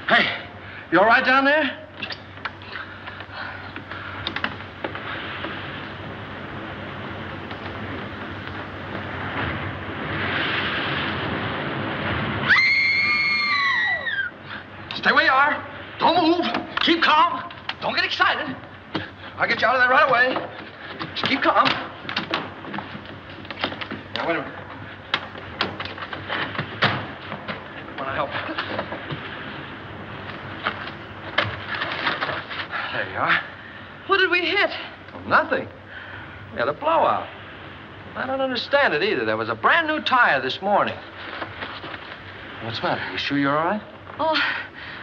Hey, you all right down there? Stay where you are. Don't move. Keep calm. Don't get excited. I'll get you out of there right away. Just keep calm. Now, wait a minute. I want to help. There you are. What did we hit? Well, nothing. We had a blowout. I don't understand it either. There was a brand new tire this morning. What's the matter? You sure you're all right? Oh,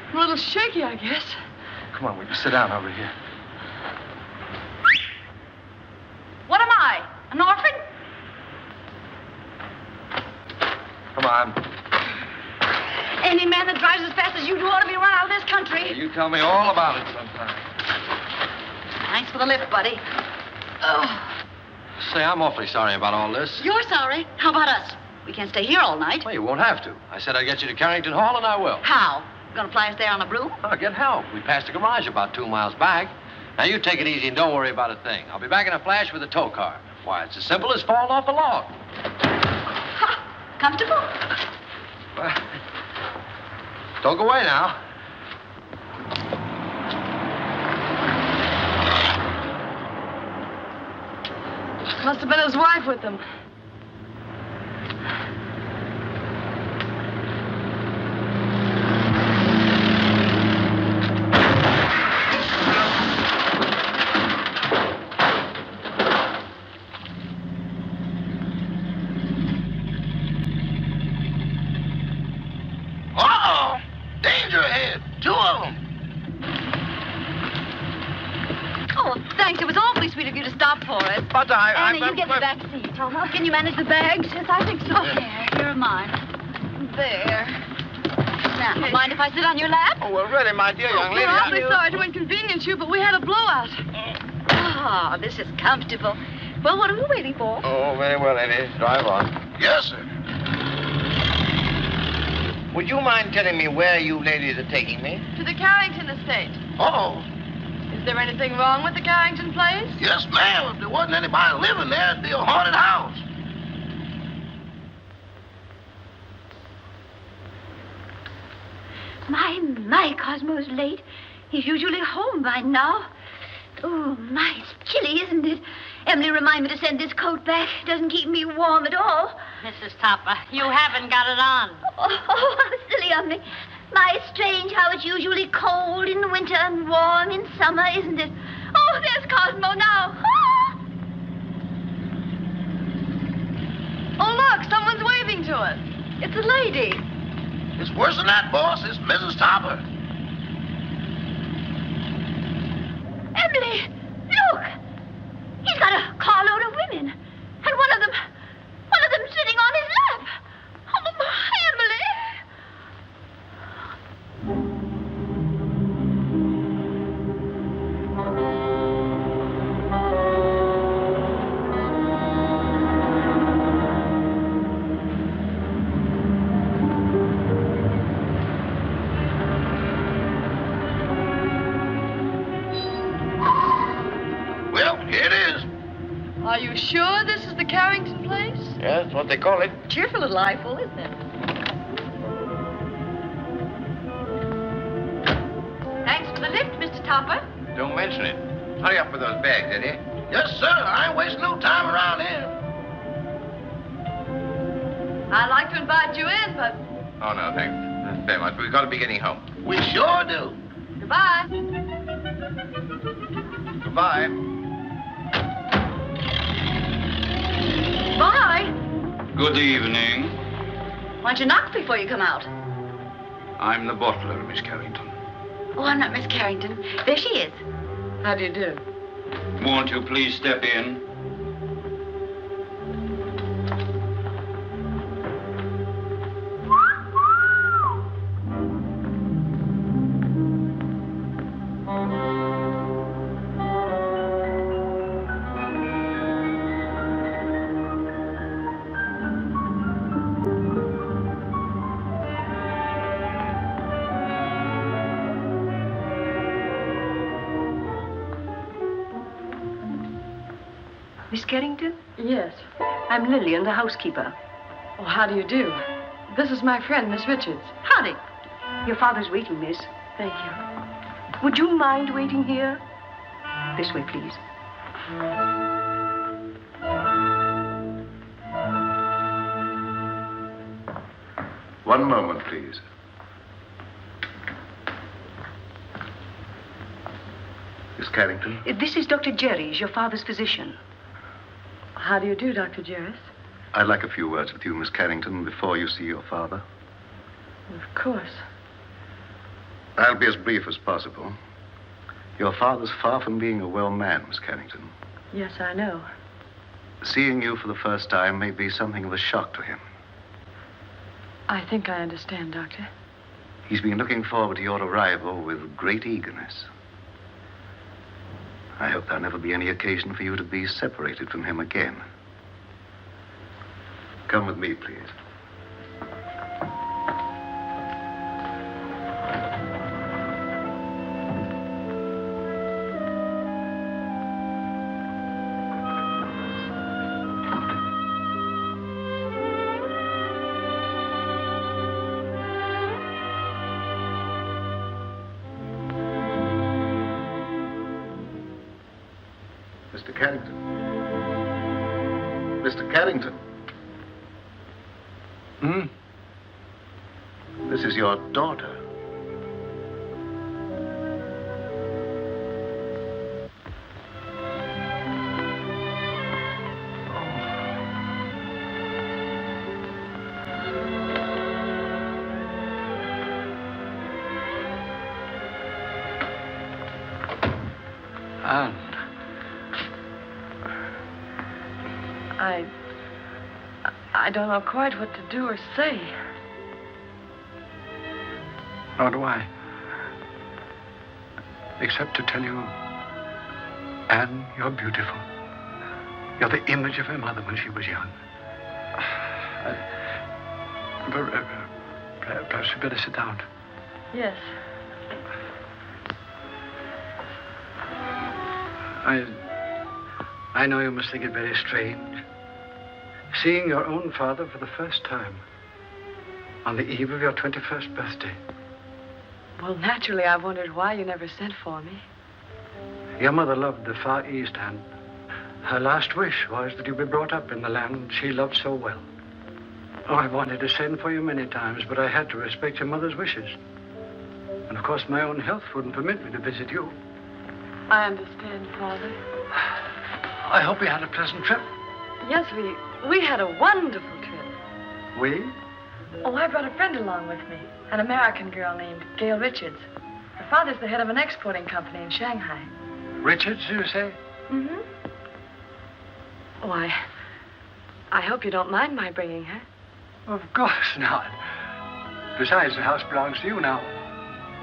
I'm a little shaky, I guess. Come on, we can sit down over here. What am I? An orphan? Come on. Any man that drives as fast as you do ought to be run out of this country. Well, you tell me all about it sometime. Thanks for the lift, buddy. Oh. Say, I'm awfully sorry about all this. You're sorry. How about us? We can't stay here all night. Well, you won't have to. I said I'd get you to Carrington Hall, and I will. How? Gonna fly us there on a broom? I'll get help. We passed the garage about 2 miles back. Now, you take it easy and don't worry about a thing. I'll be back in a flash with a tow car. Why, it's as simple as falling off a log. Ha! Comfortable? Well, don't go away now. Must have been his wife with him. Uh-oh! Danger ahead. 2 of them. Oh, thanks. It was awfully sweet of you to stop for us. But Anna, you get the back seat. Can you manage the bags? Yes, I think so. Here are mine. There. Now, mind if I sit on your lap? Oh, well, really, my dear young lady. We're awfully sorry to inconvenience you, but we had a blowout. Ah, this is comfortable. Well, what are we waiting for? Oh, very well, lady. Drive on. Yes, sir. Would you mind telling me where you ladies are taking me? To the Carrington estate. Oh. Is there anything wrong with the Carrington place? Yes, ma'am. If there wasn't anybody living there, it'd be a haunted house. My, Cosmo's late. He's usually home by now. Oh, my, it's chilly, isn't it? Emily reminded me to send this coat back. It doesn't keep me warm at all. Mrs. Topper, you haven't got it on. Oh, how silly of me. My, strange how it's usually cold in the winter and warm in summer, isn't it? Oh, there's Cosmo now. Ah! Oh, look, someone's waving to us. It's a lady. It's worse than that, boss. It's Mrs. Topper. Emily, look. He's got a carload of women. And one of them sitting on his lap. Oh, my, Emily. Well, here it is. Are you sure this is the Carrington place? Yeah, that's what they call it. Cheerful little eyeful, isn't it? Thanks for the lift, Mr. Topper. Don't mention it. Hurry up with those bags, Eddie. Yes, sir. I ain't wasting no time around here. I'd like to invite you in, but Oh, no, thanks. That's very much. We've got to be getting home. We sure do. goodbye. Goodbye. Bye. Good evening. Why don't you knock before you come out? I'm the butler, Miss Carrington. Oh, I'm not Miss Carrington. There she is. How do you do? Won't you please step in? Miss Carrington? Yes. I'm Lillian, the housekeeper. Oh, how do you do? This is my friend, Miss Richards. Howdy. Your father's waiting, miss. Thank you. Would you mind waiting here? This way, please. One moment, please. Miss Carrington? This is Dr. Jerry's, your father's physician. How do you do, Dr. Jarris? I'd like a few words with you, Miss Carrington, before you see your father. Of course. I'll be as brief as possible. Your father's far from being a well man, Miss Carrington. Yes, I know. Seeing you for the first time may be something of a shock to him. I think I understand, Doctor. He's been looking forward to your arrival with great eagerness. I hope there'll never be any occasion for you to be separated from him again. Come with me, please. Mr. Carrington. Mr. Carrington. This is your daughter. Ann. I don't know quite what to do or say. Nor do I. Except to tell you, Anne, you're beautiful. You're the image of her mother when she was young. Perhaps you'd better sit down. Yes. I know you must think it very strange. Seeing your own father for the first time on the eve of your 21st birthday. Well, naturally, I wondered why you never sent for me. Your mother loved the Far East, and her last wish was that you be brought up in the land she loved so well. Oh, I wanted to send for you many times, but I had to respect your mother's wishes. And, of course, my own health wouldn't permit me to visit you. I understand, Father. I hope you had a pleasant trip. Yes, we had a wonderful trip. We? Oh, I brought a friend along with me, an American girl named Gail Richards. Her father's the head of an exporting company in Shanghai. Richards, you say? Mm-hmm. Oh, I hope you don't mind my bringing her. Of course not. Besides, the house belongs to you now.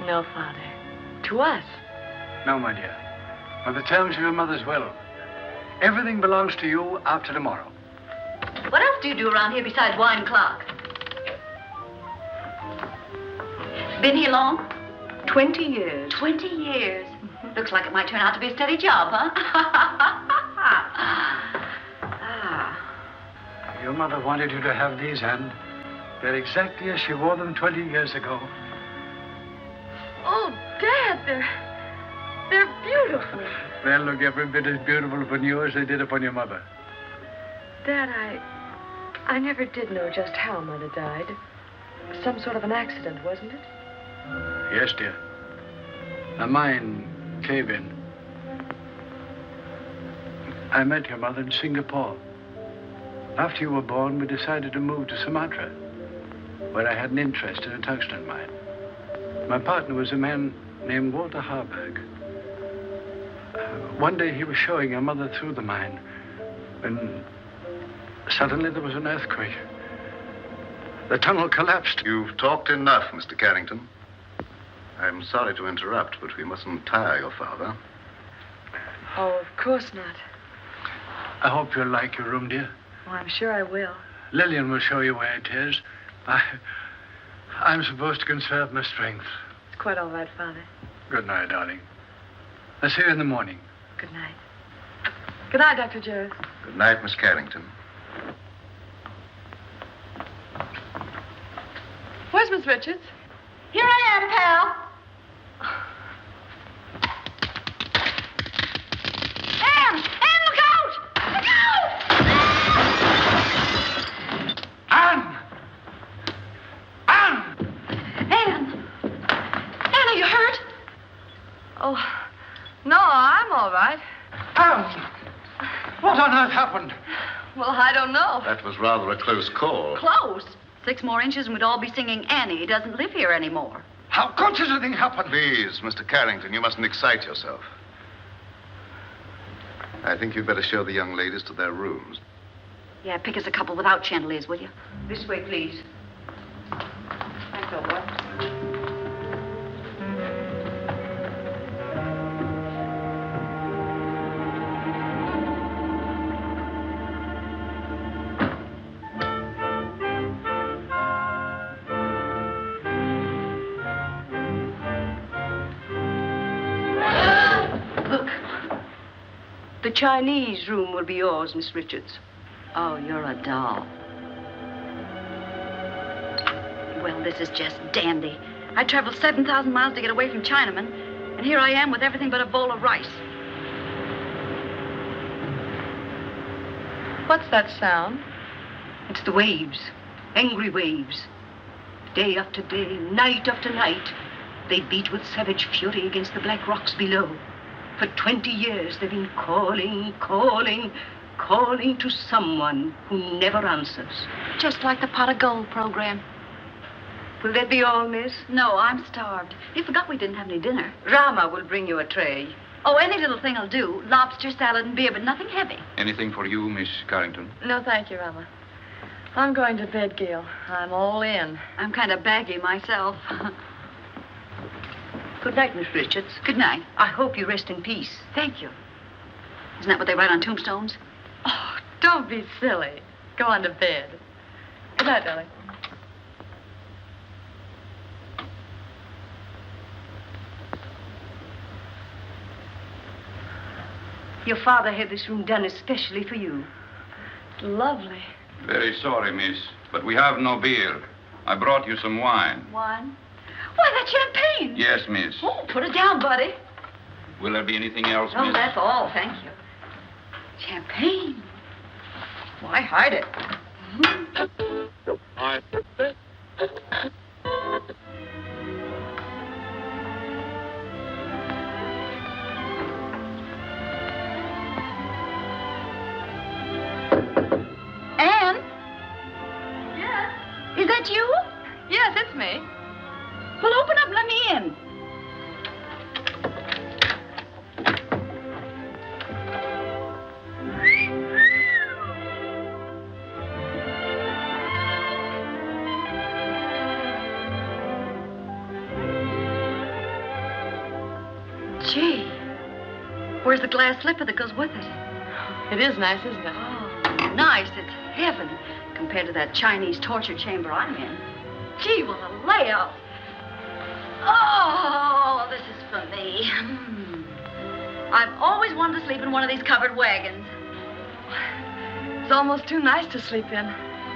No, Father. To us. No, my dear. By the terms of your mother's will, everything belongs to you after tomorrow. What else do you do around here besides wine clock? Been here long? 20 years. 20 years. Looks like it might turn out to be a steady job, huh? Your mother wanted you to have these, Anne. They're exactly as she wore them 20 years ago. Oh, Dad, they're beautiful. They'll look every bit as beautiful upon you as they did upon your mother. Dad, I never did know just how Mother died. Some sort of an accident, wasn't it? Yes, dear. A mine cave-in. I met your mother in Singapore. After you were born, we decided to move to Sumatra, where I had an interest in a tungsten mine. My partner was a man named Walter Harburg. One day he was showing your mother through the mine when suddenly there was an earthquake. The tunnel collapsed. You've talked enough, Mr. Carrington. I'm sorry to interrupt, but we mustn't tire your father. Oh, of course not. I hope you'll like your room, dear. Oh, I'm sure I will. Lillian will show you where it is. I'm supposed to conserve my strength. It's quite all right, Father. Good night, darling. I'll see you in the morning. Good night. Good night, Dr. Jarris. Good night, Miss Carrington. Where's Miss Richards? Here I am, pal. Ann, look out! Look out! Ann! Ann! Ann, are you hurt? Oh, no, I'm all right. Ann! What on earth happened? Well, I don't know. That was rather a close call. Close. 6 more inches and we'd all be singing Annie. He doesn't live here anymore. How could such a thing happen? Please, Mr. Carrington, you mustn't excite yourself. I think you'd better show the young ladies to their rooms. Yeah, pick us a couple without chandeliers, will you? This way, please. Thanks, old boy. The Chinese room will be yours, Miss Richards. Oh, you're a doll. Well, this is just dandy. I traveled 7,000 miles to get away from Chinamen, and here I am with everything but a bowl of rice. What's that sound? It's the waves, angry waves. Day after day, night after night, they beat with savage fury against the black rocks below. For 20 years, they've been calling, calling, calling to someone who never answers. Just like the pot of gold program. Will that be all, miss? No, I'm starved. You forgot we didn't have any dinner. Rama will bring you a tray. Oh, any little thing will do. Lobster, salad, and beer, but nothing heavy. Anything for you, Miss Carrington? No, thank you, Rama. I'm going to bed, Gail. I'm all in. I'm kind of baggy myself. Good night, Miss Richards. Good night. I hope you rest in peace. Thank you. Isn't that what they write on tombstones? Oh, don't be silly. Go on to bed. Good night, darling. Your father had this room done especially for you. Lovely. Very sorry, miss, but we have no beer. I brought you some wine. Wine? Why, that's champagne. Yes, miss. Oh, put it down, buddy. Will there be anything else, Oh, miss? that's all, thank you. Champagne. Why hide it? Ann? Yes? Is that you? Yes, it's me. Well, open up and let me in. Gee, where's the glass slipper that goes with it? It is nice, isn't it? Oh, nice. It's heaven compared to that Chinese torture chamber I'm in. Gee, what a layout. Oh, this is for me. I've always wanted to sleep in one of these covered wagons. It's almost too nice to sleep in.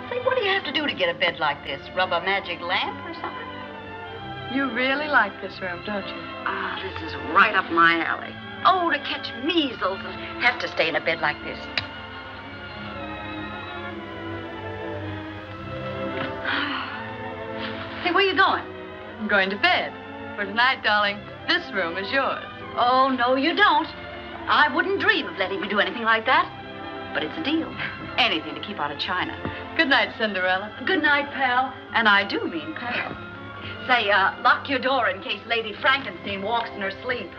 Say, what do you have to do to get a bed like this? Rub a magic lamp or something? You really like this room, don't you? Ah, this is right up my alley. Oh, to catch measles and have to stay in a bed like this. Hey, where you going? I'm going to bed. For tonight, darling, this room is yours. Oh, no, you don't. I wouldn't dream of letting you do anything like that. But it's a deal. Anything to keep out of China. Good night, Cinderella. Good night, pal. And I do mean pal. Say, lock your door in case Lady Frankenstein walks in her sleep.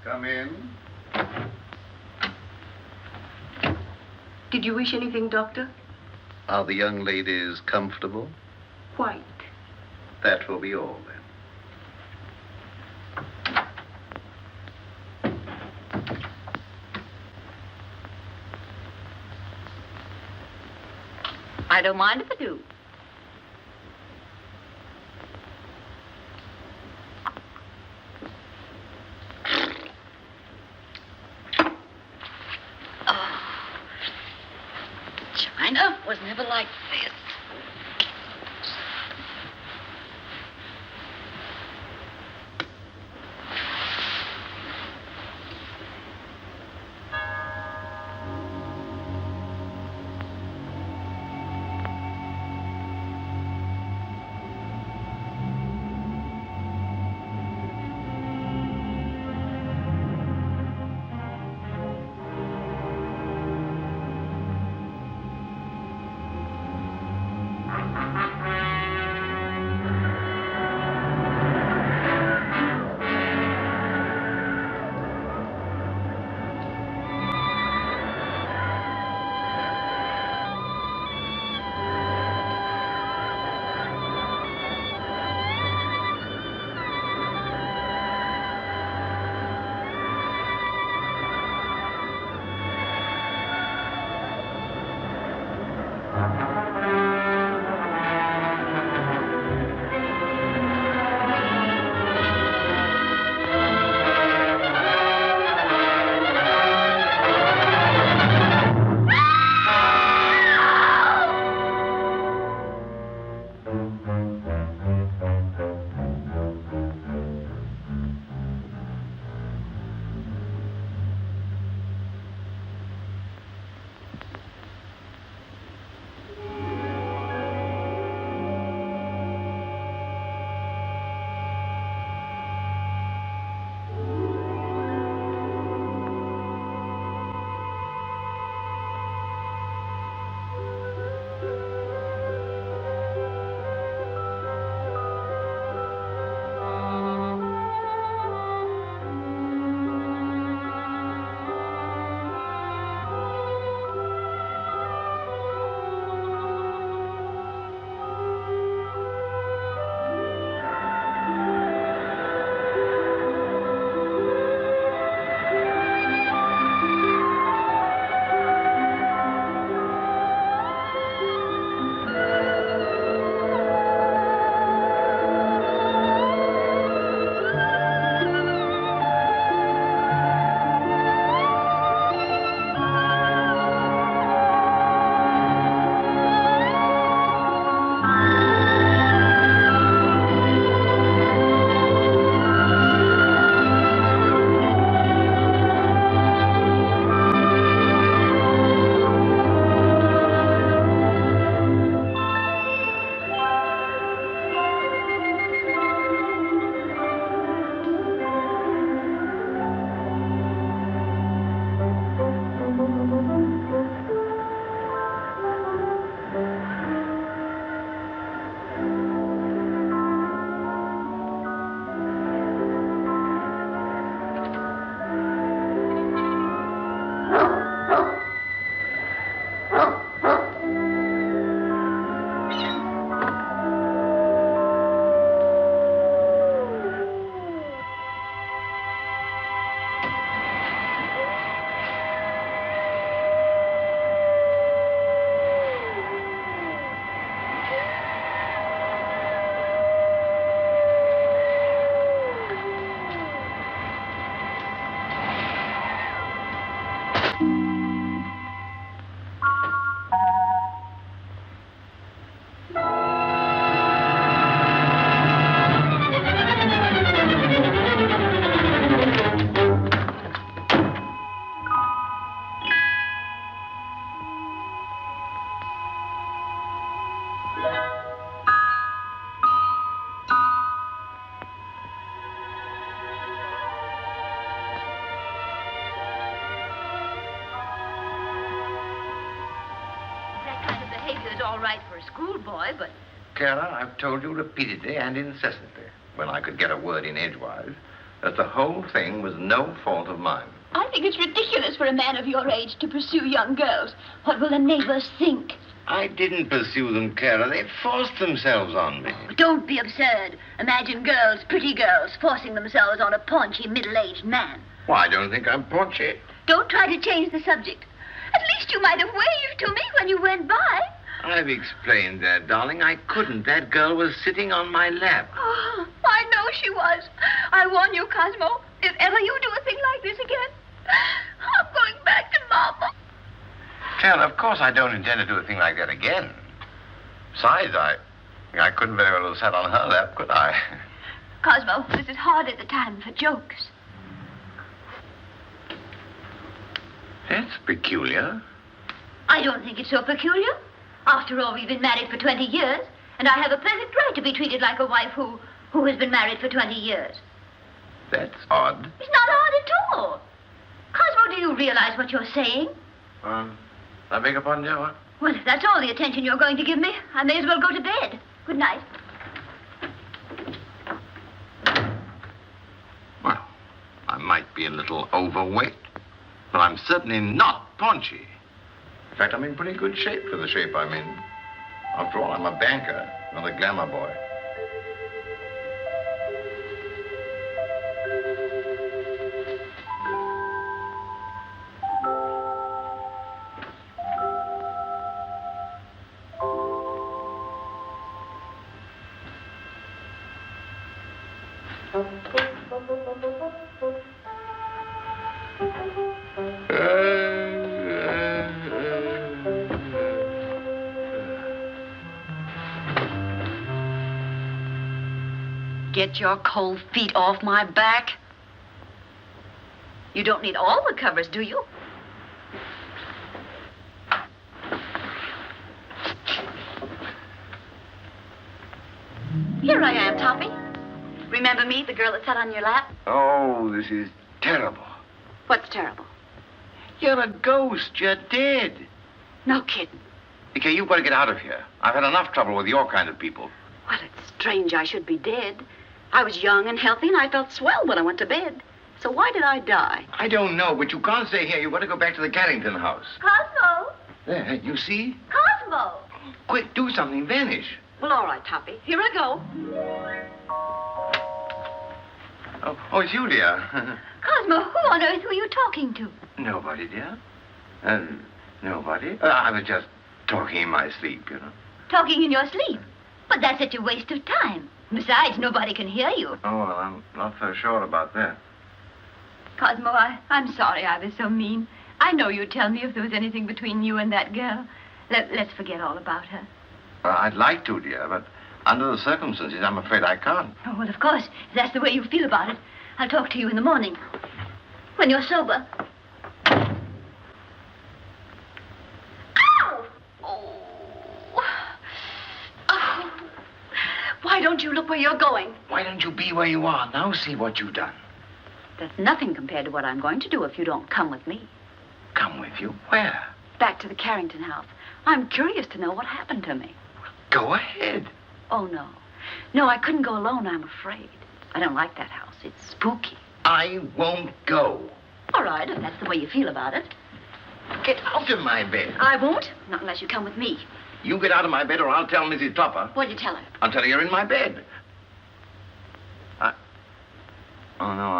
Come in. Did you wish anything, Doctor? Are the young ladies comfortable? Quite. That will be all, then. I don't mind if I do. Come in. never like this. all right for a schoolboy, but... Clara, I've told you repeatedly and incessantly, when I could get a word in edgewise, that the whole thing was no fault of mine. I think it's ridiculous for a man of your age to pursue young girls. What will the neighbors think? I didn't pursue them, Clara. They forced themselves on me. Oh, don't be absurd. Imagine girls, pretty girls, forcing themselves on a paunchy, middle-aged man. Well, I don't think I'm paunchy. Don't try to change the subject. At least you might have waved to me when you went by. I've explained that, darling. I couldn't. That girl was sitting on my lap. Oh, I know she was. I warn you, Cosmo, if ever you do a thing like this again, I'm going back to Mama. Taylor, of course I don't intend to do a thing like that again. Besides, I couldn't very well have sat on her lap, could I? Cosmo, was it hard at the time for jokes? That's peculiar. I don't think it's so peculiar. After all, we've been married for 20 years, and I have a perfect right to be treated like a wife who has been married for 20 years. That's odd. It's not odd at all. Cosmo, do you realize what you're saying? I beg your pardon, Joe? Well, if that's all the attention you're going to give me, I may as well go to bed. Good night. Well, I might be a little overweight, but I'm certainly not paunchy. In fact, I'm in pretty good shape for the shape I'm in. After all, I'm a banker, not a glamour boy. Get your cold feet off my back. You don't need all the covers, do you? Here I am, Toppy. Remember me, the girl that sat on your lap? Oh, this is terrible. What's terrible? You're a ghost. You're dead. No kidding. Okay, you've got to get out of here. I've had enough trouble with your kind of people. Well, it's strange I should be dead. I was young and healthy, and I felt swell when I went to bed. So why did I die? I don't know, but you can't stay here. You've got to go back to the Carrington house. Cosmo! There, you see? Cosmo! Quick, do something. Vanish. Well, all right, Toppy. Here I go. Oh, it's you, dear. Cosmo, who on earth were you talking to? Nobody, dear. Nobody. I was just talking in my sleep, you know. Talking in your sleep? But that's such a waste of time. Besides, nobody can hear you. Oh, well, I'm not so sure about that. Cosmo, I'm sorry I was so mean. I know you'd tell me if there was anything between you and that girl. Let's forget all about her. I'd like to, dear, but under the circumstances, I'm afraid I can't. Oh, well, of course, if that's the way you feel about it. I'll talk to you in the morning, when you're sober. Ow! Oh. Oh. Why don't you look where you're going? Why don't you be where you are? Now see what you've done. That's nothing compared to what I'm going to do if you don't come with me. Come with you? Where? Back to the Carrington house. I'm curious to know what happened to me. Go ahead. Oh, no. No, I couldn't go alone, I'm afraid. I don't like that house. It's spooky. I won't go. All right, if that's the way you feel about it. Get out of my bed. I won't, not unless you come with me. You get out of my bed or I'll tell Mrs. Topper. What'd you tell her? I'll tell her you're in my bed. Oh, no,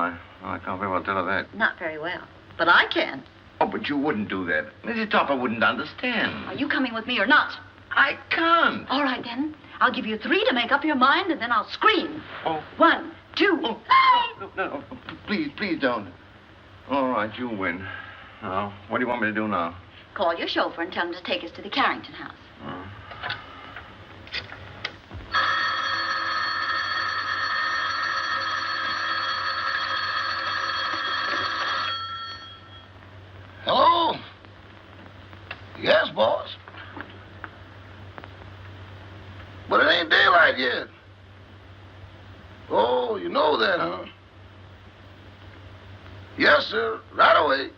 I can't very well tell her that. Not very well. But I can. Oh, but you wouldn't do that. Mrs. Topper wouldn't understand. Are you coming with me or not? I can't. All right, then. I'll give you 3 to make up your mind, and then I'll scream. Oh. 1, 2. Oh. No, please don't. All right, you win. Now, what do you want me to do now? Call your chauffeur and tell him to take us to the Carrington house. Hello? Yes, boss. But it ain't daylight yet. Oh, you know that, huh? Yes, sir. Right away.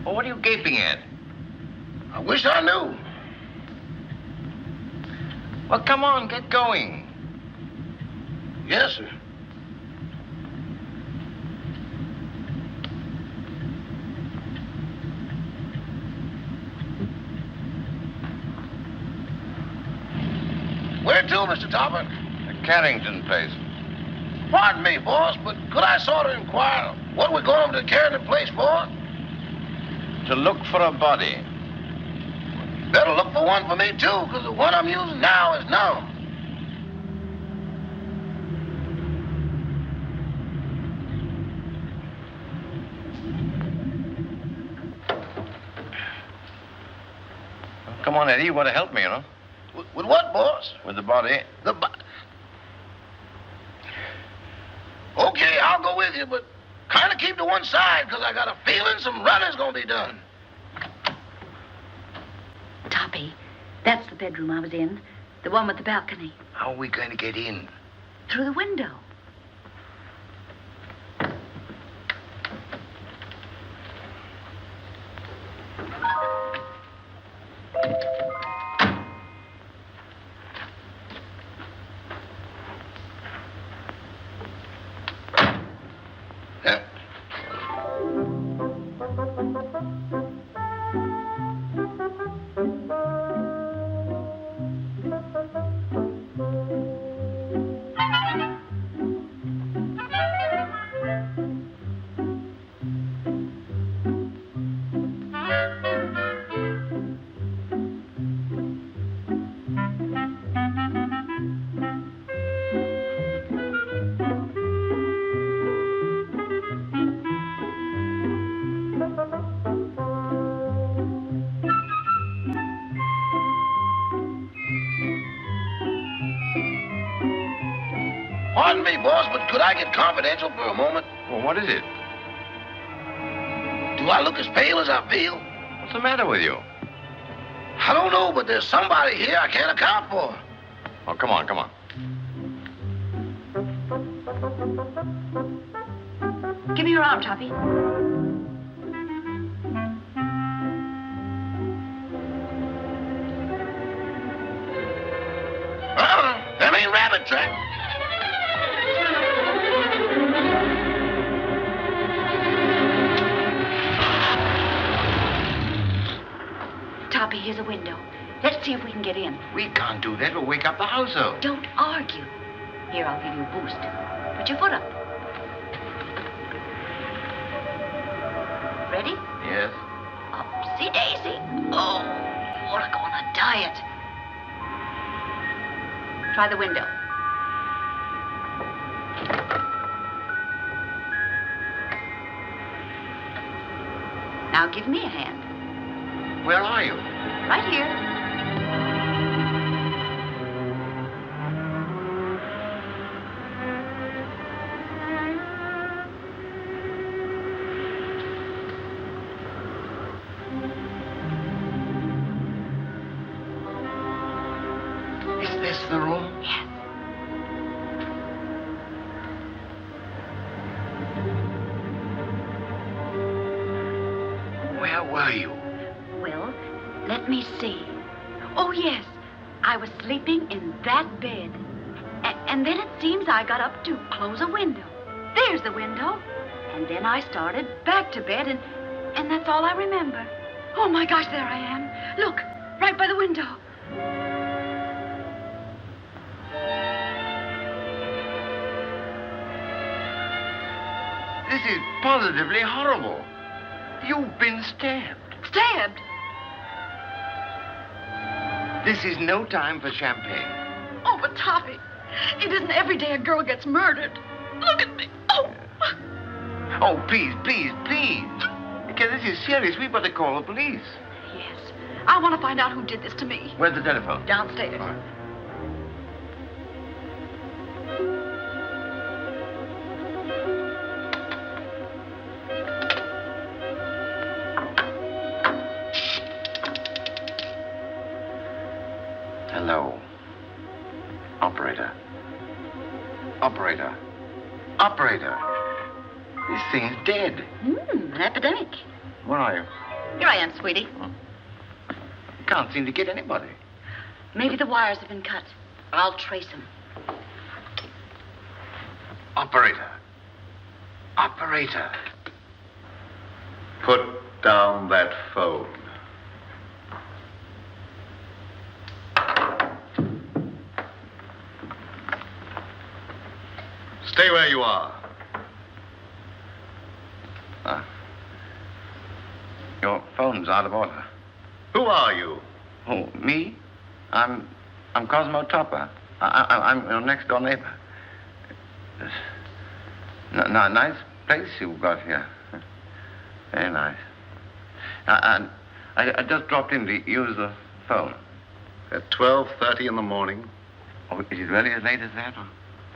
What are you gaping at? I wish I knew. Well, come on, get going. Yes, sir. to, Mr. Topper? The Carrington place. Pardon me, boss, but could I sort of inquire what we're going to the Carrington place for? To look for a body. Better look for one for me, too, because the one I'm using now is numb. Come on, Eddie. You want to help me, you know? With what, boss? With the body. Okay, I'll go with you, but kind of keep to one side, because I got a feeling some running's going to be done. Toppy, that's the bedroom I was in. The one with the balcony. How are we going to get in? Through the window. Pardon me, boss, but could I get confidential for a moment? Well, what is it? Do I look as pale as I feel? What's the matter with you? I don't know, but there's somebody here I can't account for. Oh, come on, come on. Give me your arm, Toppy. Them ain't rabbit tracks. Toppy, here's a window. Let's see if we can get in. We can't do that. We'll wake up the household. Don't argue. Here, I'll give you a boost. Put your foot up. Ready? Yes. Upsy daisy. Oh, you ought to go on a diet. Try the window. Now give me a hand. Where are you? Right here. Is this the room? Yes. Where were you? Well, let me see. Oh, yes. I was sleeping in that bed. And then it seems I got up to close a window. There's the window. And then I started back to bed, and that's all I remember. Oh, my gosh, there I am. Look, right by the window. This is positively horrible. You've been stabbed. Stabbed? This is no time for champagne. Oh, but Toppy, it isn't every day a girl gets murdered. Look at me. Oh. Oh, please, please, please. Because this is serious. We've got to call the police. Yes. I want to find out who did this to me. Where's the telephone? Downstairs. All right. Hello. Operator. Operator. Operator. This thing's dead. An epidemic. Where are you? Here I am, sweetie. Can't seem to get anybody. Maybe the wires have been cut. I'll trace them. Operator. Operator. Put down that phone. Stay where you are. Your phone's out of order. Who are you? Oh, me? I'm Cosmo Topper. I'm your next-door neighbor. Nice place you've got here. Very nice. I just dropped in to use the phone. At 12:30 in the morning? Oh, is it really as late as that?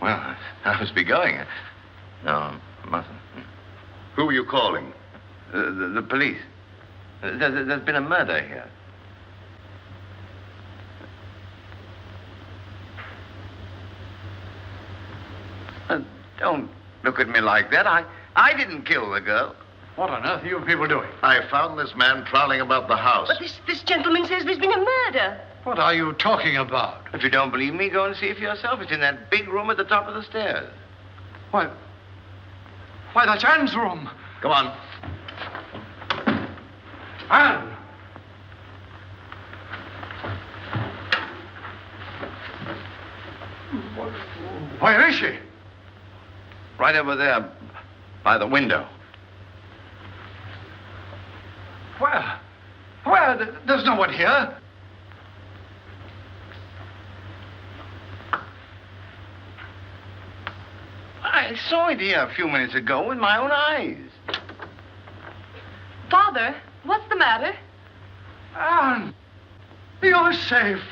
Well, I must be going. No, I mustn't. Who are you calling? The police. There's been a murder here. Don't look at me like that. I didn't kill the girl. What on earth are you people doing? I found this man prowling about the house. But this gentleman says there's been a murder. What are you talking about? If you don't believe me, go and see for yourself. It's in that big room at the top of the stairs. Why, that's Ann's room. Come on. Ann! Where is she? Right over there, by the window. Where? There's no one here. I saw it here a few minutes ago with my own eyes. Father, what's the matter? Ann, you're safe.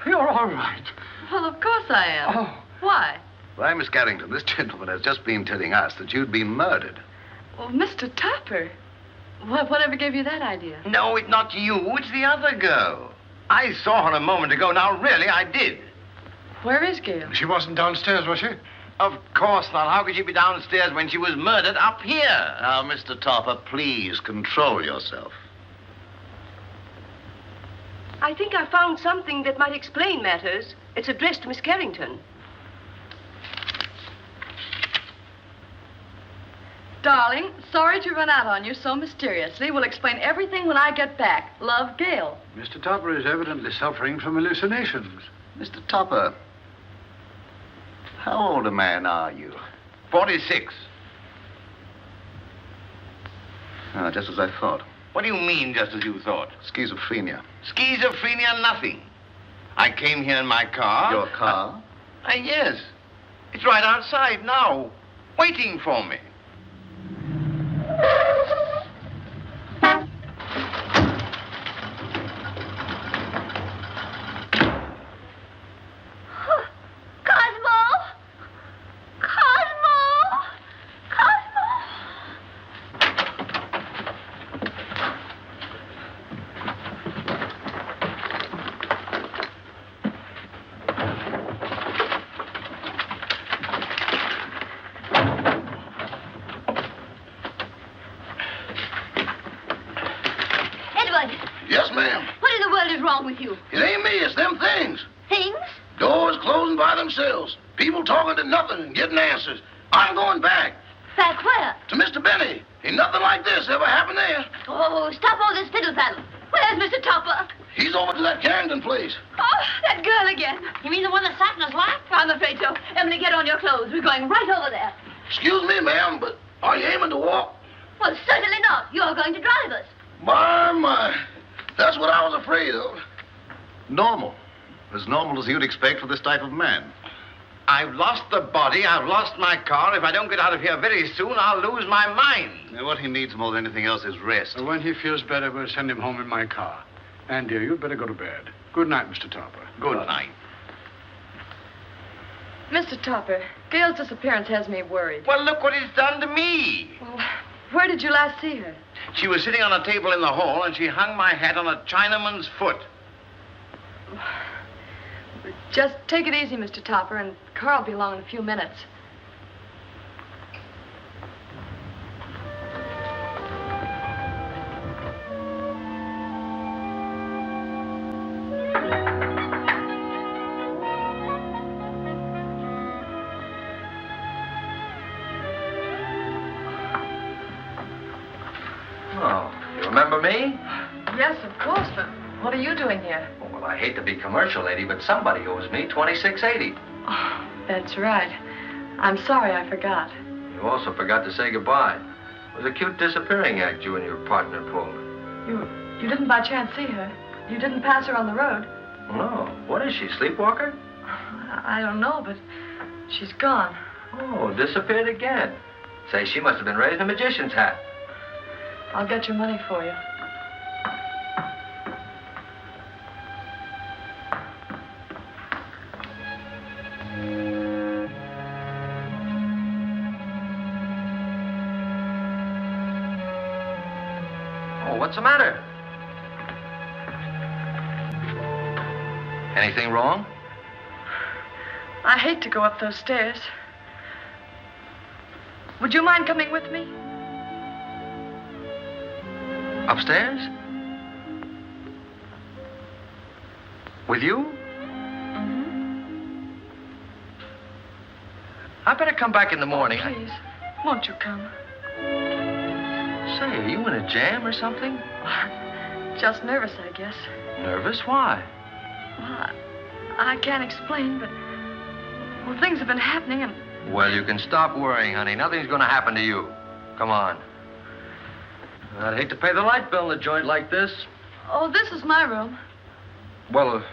You're all right. Well, of course I am. Oh. Why? Why, Miss Carrington, this gentleman has just been telling us that you'd been murdered. Well, Mr. Topper, whatever gave you that idea? No, it's not you. It's the other girl. I saw her a moment ago. Now, really, I did. Where is Gail? She wasn't downstairs, was she? Of course not. How could she be downstairs when she was murdered up here? Now, Mr. Topper, please control yourself. I think I found something that might explain matters. It's addressed to Miss Carrington. Darling, sorry to run out on you so mysteriously. We'll explain everything when I get back. Love, Gail. Mr. Topper is evidently suffering from hallucinations. Mr. Topper, how old a man are you? 46. Just as I thought. What do you mean, just as you thought? Schizophrenia. Schizophrenia, nothing. I came here in my car. Your car? Yes. It's right outside now, waiting for me. Yes, ma'am. What in the world is wrong with you? It ain't me, it's them things. Things? Doors closing by themselves. People talking to nothing and getting answers. I'm going back. Back where? To Mr. Benny. Ain't nothing like this ever happened there. Oh, stop all this fiddle-faddle. Where's Mr. Topper? He's over to that Carrington place. Oh, that girl again. You mean the one that sat in his lap? I'm afraid so. Emily, get on your clothes. We're going right over there. Excuse me, ma'am, but are you aiming to walk? Well, certainly not. You're going to drive us. My. That's what I was afraid of. Normal. As normal as you'd expect for this type of man. I've lost the body. I've lost my car. If I don't get out of here very soon, I'll lose my mind. Now, what he needs more than anything else is rest. When he feels better, we'll send him home in my car. And, dear, you'd better go to bed. Good night, Mr. Topper. Good night. Mr. Topper, Gail's disappearance has me worried. Well, look what it's done to me. Well, where did you last see her? She was sitting on a table in the hall, and she hung my hat on a Chinaman's foot. Just take it easy, Mr. Topper, and Carl will be along in a few minutes. Oh, you remember me? Yes, of course, but what are you doing here? Well, I hate to be commercial, lady, but somebody owes me $26.80. Oh, that's right. I'm sorry I forgot. You also forgot to say goodbye. It was a cute disappearing act you and your partner pulled. You didn't by chance see her? You didn't pass her on the road? No. What is she, sleepwalker? I don't know, but she's gone. Oh, disappeared again. Say, she must have been raised in a magician's hat. I'll get your money for you. Oh, what's the matter? Anything wrong? I hate to go up those stairs. Would you mind coming with me? Upstairs? With you? Mm-hmm. I better come back in the morning. Oh, please, won't you come? Say, are you in a jam or something? Just nervous, I guess. Nervous? Why? Well, I can't explain, but... Well, things have been happening and... Well, you can stop worrying, honey. Nothing's going to happen to you. Come on. I'd hate to pay the light bill in a joint like this. Oh, this is my room. Well, if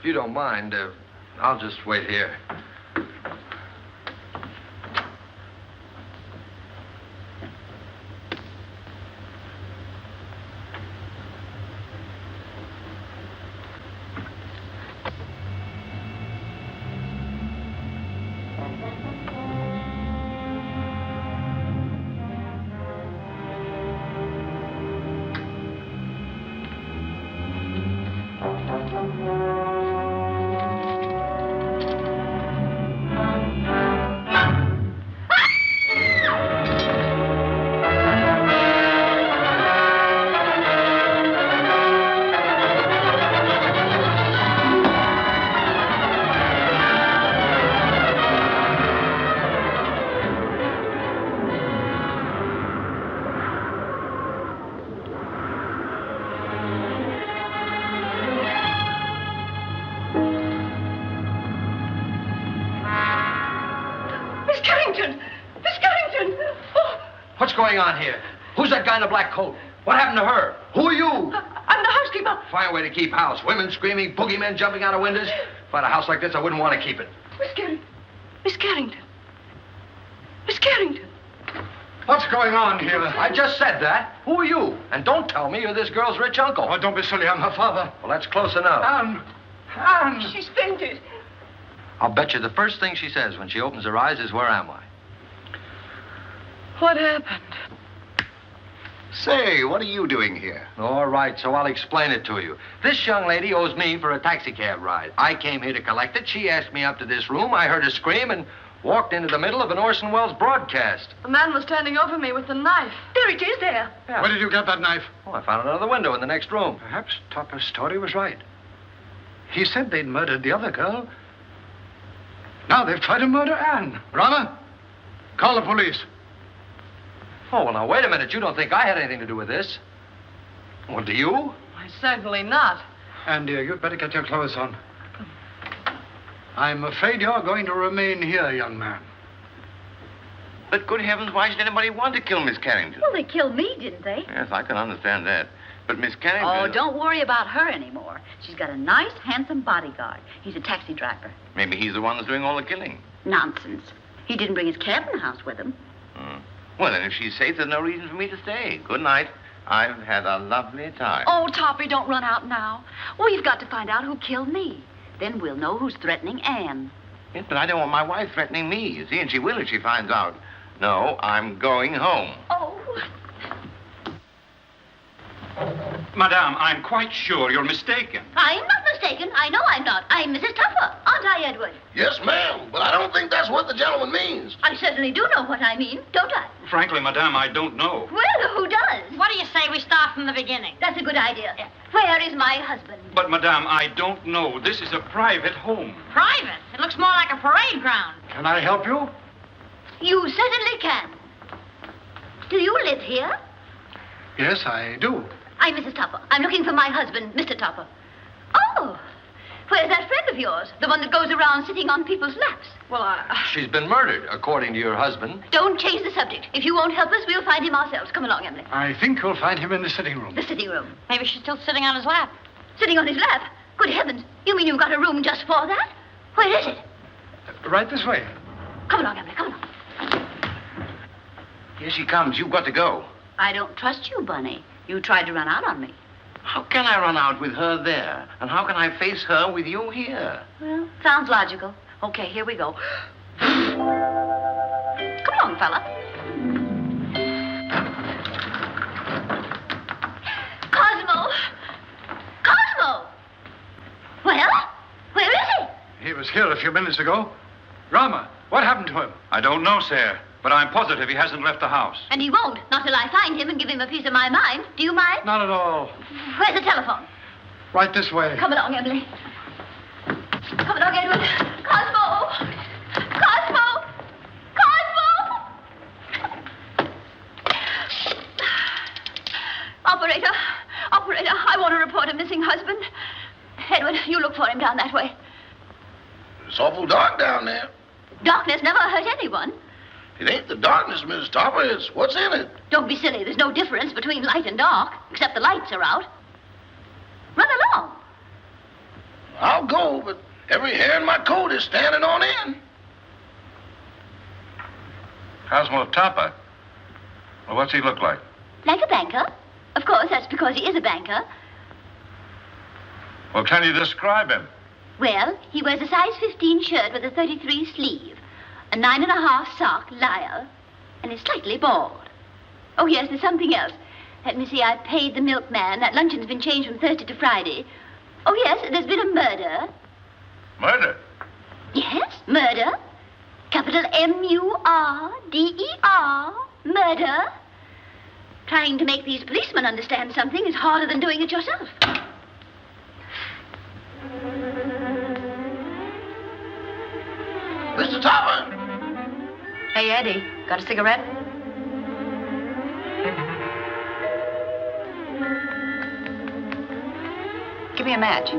you don't mind, I'll just wait here. What's going on here? Who's that guy in the black coat? What happened to her? Who are you? I'm the housekeeper. Fine way to keep house. Women screaming, boogeymen jumping out of windows. If I had a house like this, I wouldn't want to keep it. Miss Carrington. Miss Carrington. Miss Carrington. What's going on here? I just said that. Who are you? And don't tell me you're this girl's rich uncle. Oh, don't be silly. I'm her father. Well, that's close enough. Ann! She's fainted. I'll bet you the first thing she says when she opens her eyes is, where am I? What happened? Say, what are you doing here? All right, so I'll explain it to you. This young lady owes me for a taxicab ride. I came here to collect it. She asked me up to this room. I heard her scream and walked into the middle of an Orson Welles broadcast. A man was standing over me with a knife. There it is, there. Yeah. Where did you get that knife? Oh, I found it under the window in the next room. Perhaps Topper's story was right. He said they'd murdered the other girl. Now they've tried to murder Ann. Rama, call the police. Oh, well, now, wait a minute. You don't think I had anything to do with this? Well, do you? Why, certainly not. Ann, dear, you'd better get your clothes on. I'm afraid you're going to remain here, young man. But good heavens, why should anybody want to kill Miss Carrington? Well, they killed me, didn't they? Yes, I can understand that. But Miss Carrington... Oh, don't worry about her anymore. She's got a nice, handsome bodyguard. He's a taxi driver. Maybe he's the one that's doing all the killing. Nonsense. He didn't bring his cabin house with him. Well, then, if she's safe, there's no reason for me to stay. Good night. I've had a lovely time. Oh, Toppy, don't run out now. We've got to find out who killed me. Then we'll know who's threatening Ann. Yes, but I don't want my wife threatening me, you see, and she will if she finds out. No, I'm going home. Oh. Madame, I'm quite sure you're mistaken. I'm not mistaken. I know I'm not. I'm Mrs. Tupper, aren't I, Edward? Yes, ma'am, but I don't think that's what the gentleman means. I certainly do know what I mean, don't I? Frankly, Madame, I don't know. Well, who does? What do you say we start from the beginning? That's a good idea. Where is my husband? But, Madame, I don't know. This is a private home. Private? It looks more like a parade ground. Can I help you? You certainly can. Do you live here? Yes, I do. I'm Mrs. Tupper. I'm looking for my husband, Mr. Tupper. Oh, Where's that friend of yours? The one that goes around sitting on people's laps? Well, She's been murdered, according to your husband. Don't change the subject. If you won't help us, we'll find him ourselves. Come along, Emily. I think you'll find him in the sitting room. The sitting room. Maybe she's still sitting on his lap. Sitting on his lap? Good heavens. You mean you've got a room just for that? Where is it? Right this way. Come along, Emily. Come along. Here she comes. You've got to go. I don't trust you, Bunny. You tried to run out on me. How can I run out with her there? And how can I face her with you here? Well, sounds logical. Okay, here we go. Come along, fella. Cosmo! Cosmo! Well, where is he? He was here a few minutes ago. Rama, what happened to him? I don't know, sir, but I'm positive he hasn't left the house. And he won't, not till I find him and give him a piece of my mind. Do you mind? Not at all. Where's the telephone? Right this way. Come along, Emily. Come along, Edward. Cosmo! Cosmo! Cosmo! Operator! Operator, I want to report a missing husband. Edward, you look for him down that way. It's awful dark down there. Darkness never hurt anyone. It ain't the darkness, Miss Topper. It's what's in it. Don't be silly. There's no difference between light and dark, except the lights are out. Run along. I'll go, but every hair in my coat is standing on end. Cosmo Topper? Well, what's he look like? Like a banker. Of course, that's because he is a banker. Well, can you describe him? Well, he wears a size 15 shirt with a 33 sleeve, a 9.5 sock lyre, and is slightly bald. Oh, yes, there's something else. Let me see, I paid the milkman. That luncheon's been changed from Thursday to Friday. Oh, yes, there's been a murder. Murder? Yes, murder. Capital M-U-R-D-E-R. Murder. Trying to make these policemen understand something is harder than doing it yourself. Mr. Topper! Hey, Eddie, got a cigarette? Give me a match.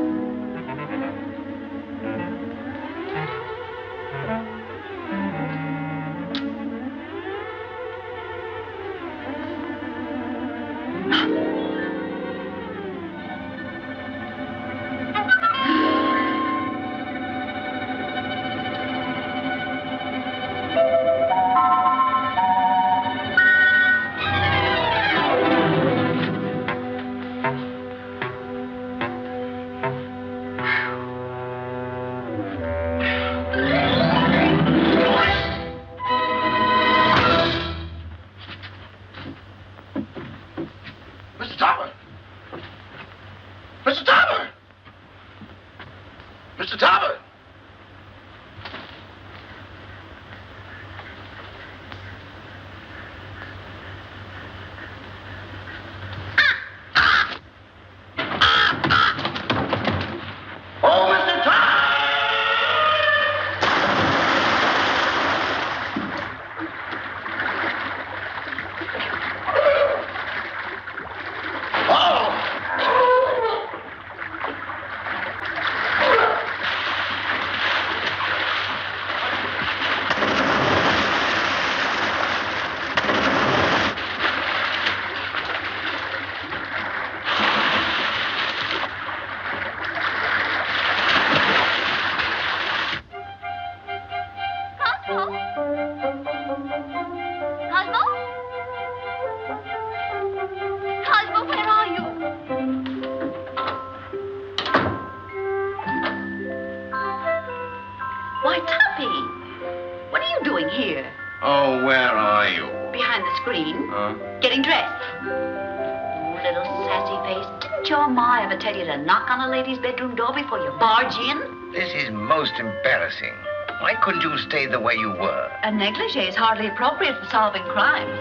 Knock on a lady's bedroom door before you barge in? This is most embarrassing. Why couldn't you stay the way you were? A negligee is hardly appropriate for solving crimes.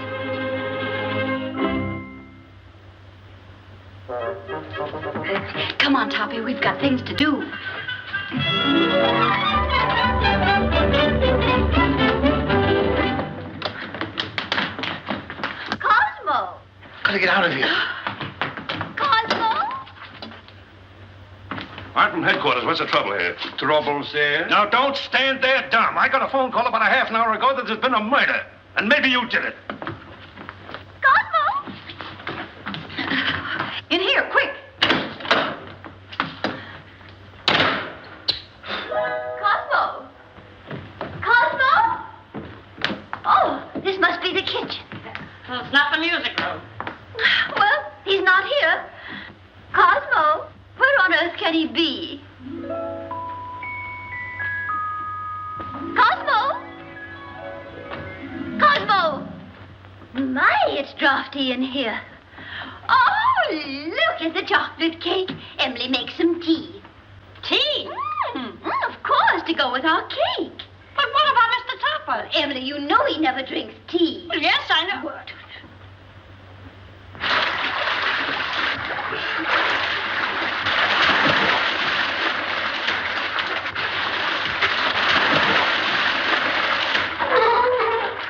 Come on, Toppy, we've got things to do. Cosmo! Gotta get out of here. I'm from headquarters. What's the trouble here? Trouble, sir? Now, don't stand there dumb. I got a phone call about a half an hour ago that there's been a murder. And maybe you did it. Cosmo! In here, quick. Cosmo! Cosmo! Oh, this must be the kitchen. Well, it's not the music room. Well, he's not here. Cosmo, where on earth can he be? Cosmo! Cosmo! My, it's drafty in here. Oh, look at the chocolate cake. Emily makes some tea. Tea? Of course, to go with our cake. But what about Mr. Topper? Well, Emily, you know he never drinks tea. Well, yes, I know. What?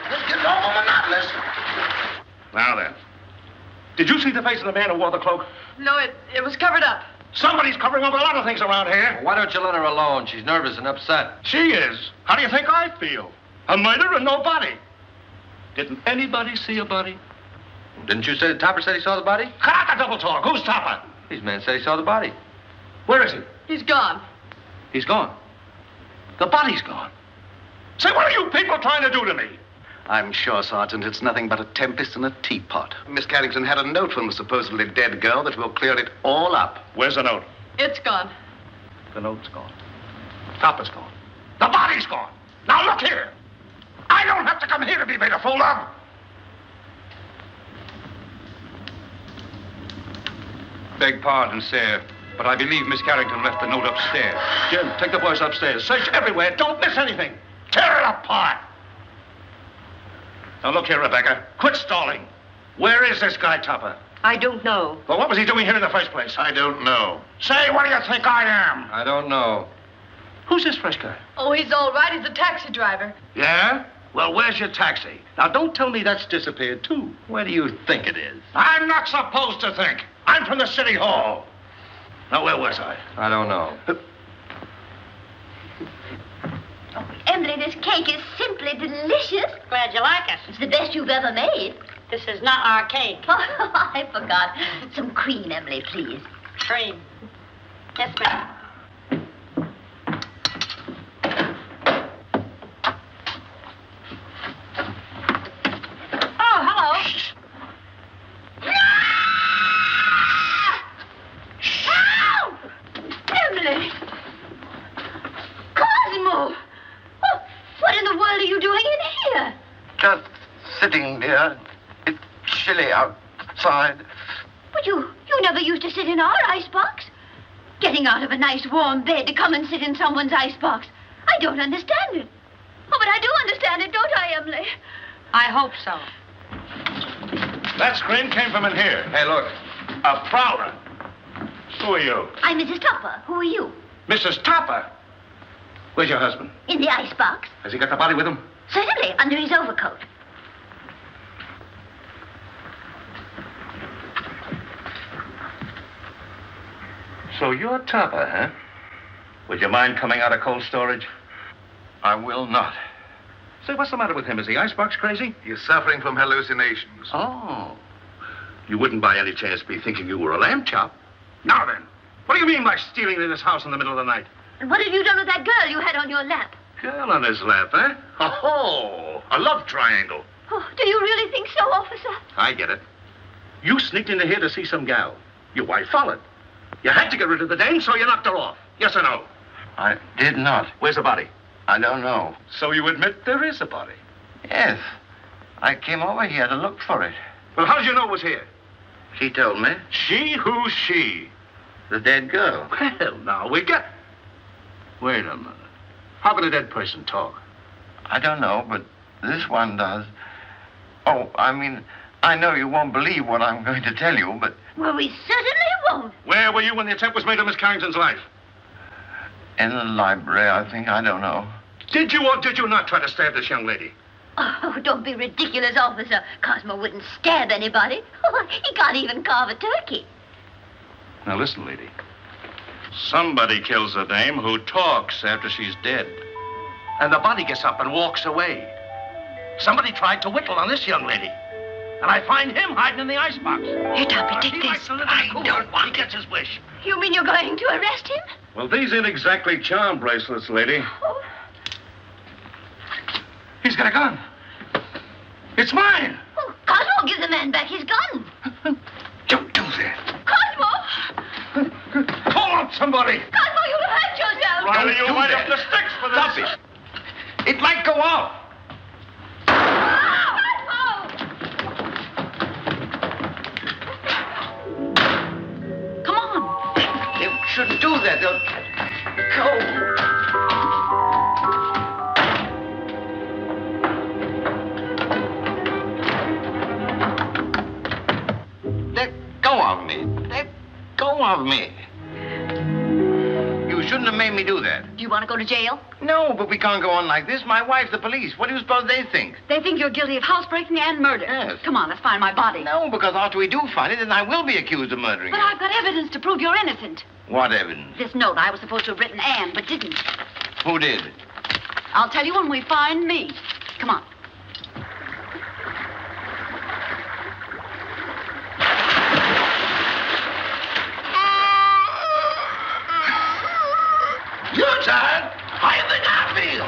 This gets awful monotonous. Now then. Did you see the face of the man who wore the cloak? No, it was covered up. Somebody's covering up a lot of things around here. Why don't you let her alone? She's nervous and upset. She is. How do you think I feel? A murder and no body. Didn't anybody see a body? Didn't you say the Topper said he saw the body? Cut out the double talk. Who's Topper? These men say he saw the body. Where is he? He's gone. He's gone. The body's gone. Say, what are you people trying to do to me? I'm sure, Sergeant, it's nothing but a tempest in a teapot. Miss Carrington had a note from the supposedly dead girl that will clear it all up. Where's the note? It's gone. The note's gone. Topper's gone. The body's gone. Now look here. I don't have to come here to be made a fool of. Beg pardon, sir, but I believe Miss Carrington left the note upstairs. Jim, take the boys upstairs. Search everywhere. Don't miss anything. Tear it apart. Now, look here, Rebecca. Quit stalling. Where is this guy, Topper? I don't know. Well, what was he doing here in the first place? I don't know. Say, what do you think I am? I don't know. Who's this fresh guy? Oh, he's all right. He's a taxi driver. Yeah? Well, where's your taxi? Now, don't tell me that's disappeared, too. Where do you think it is? I'm not supposed to think. I'm from the city hall. Now, where was I? I don't know. Emily, this cake is simply delicious. Glad you like it. It's the best you've ever made. This is not our cake. Oh, I forgot. Some cream, Emily, please. Cream. Yes, ma'am. Oh, hello. Emily! Cosmo! Oh, what in the world are you doing in here? Just sitting here. It's chilly outside. But you never used to sit in our icebox. Getting out of a nice warm bed to come and sit in someone's icebox. I don't understand it. Oh, but I do understand it, don't I, Emily? I hope so. That scream came from in here. Hey, look. A prowler. Who are you? I'm Mrs. Topper. Who are you? Mrs. Topper. Where's your husband? In the icebox. Has he got the body with him? Certainly, under his overcoat. So you're Topper, huh? Would you mind coming out of cold storage? I will not. Say, what's the matter with him? Is he icebox crazy? He's suffering from hallucinations. Oh. You wouldn't by any chance be thinking you were a lamb chop. Now then, what do you mean by stealing in this house in the middle of the night? And what have you done with that girl you had on your lap? Girl on his lap, eh? Oh, a love triangle. Oh, do you really think so, officer? I get it. You sneaked into here to see some gal. Your wife followed. You had to get rid of the dame, so you knocked her off. Yes or no? I did not. Where's the body? I don't know. So you admit there is a body? Yes. I came over here to look for it. Well, how did you know it was here? She told me. She? Who's she? The dead girl. Well, now we get... Wait a minute. How can a dead person talk? I don't know, but this one does. Oh, I mean, I know you won't believe what I'm going to tell you, but... Well, we certainly won't. Where were you when the attempt was made on Miss Carrington's life? In the library, I think. I don't know. Did you or did you not try to stab this young lady? Oh, don't be ridiculous, officer. Cosmo wouldn't stab anybody. Oh, he can't even carve a turkey. Now, listen, lady. Somebody kills a dame who talks after she's dead. And the body gets up and walks away. Somebody tried to whittle on this young lady. And I find him hiding in the icebox. Here, Toppy, take He this. likes to live in the cooler. He gets his wish. You mean you're going to arrest him? Well, these ain't exactly charm bracelets, lady. Oh. He's got a gun. It's mine. Oh, Cosmo, give the man back his gun. Don't do that. Cosmo! Call out somebody. Cosmo, you'll hurt yourself. Riley, Don't you do might that. have the sticks for this. Stop it. It might go off. Come on. They shouldn't do that. They'll go. Let go of me. Let go of me. You shouldn't have made me do that. Do you want to go to jail? No, but we can't go on like this. My wife's the police. What do you suppose they think? They think you're guilty of housebreaking and murder. Yes. Come on, let's find my body. No, because after we do find it, then I will be accused of murdering But her. I've got evidence to prove you're innocent. What evidence? This note I was supposed to have written Ann, but didn't. Who did? I'll tell you when we find me. Come on. You're tired. How you think I feel?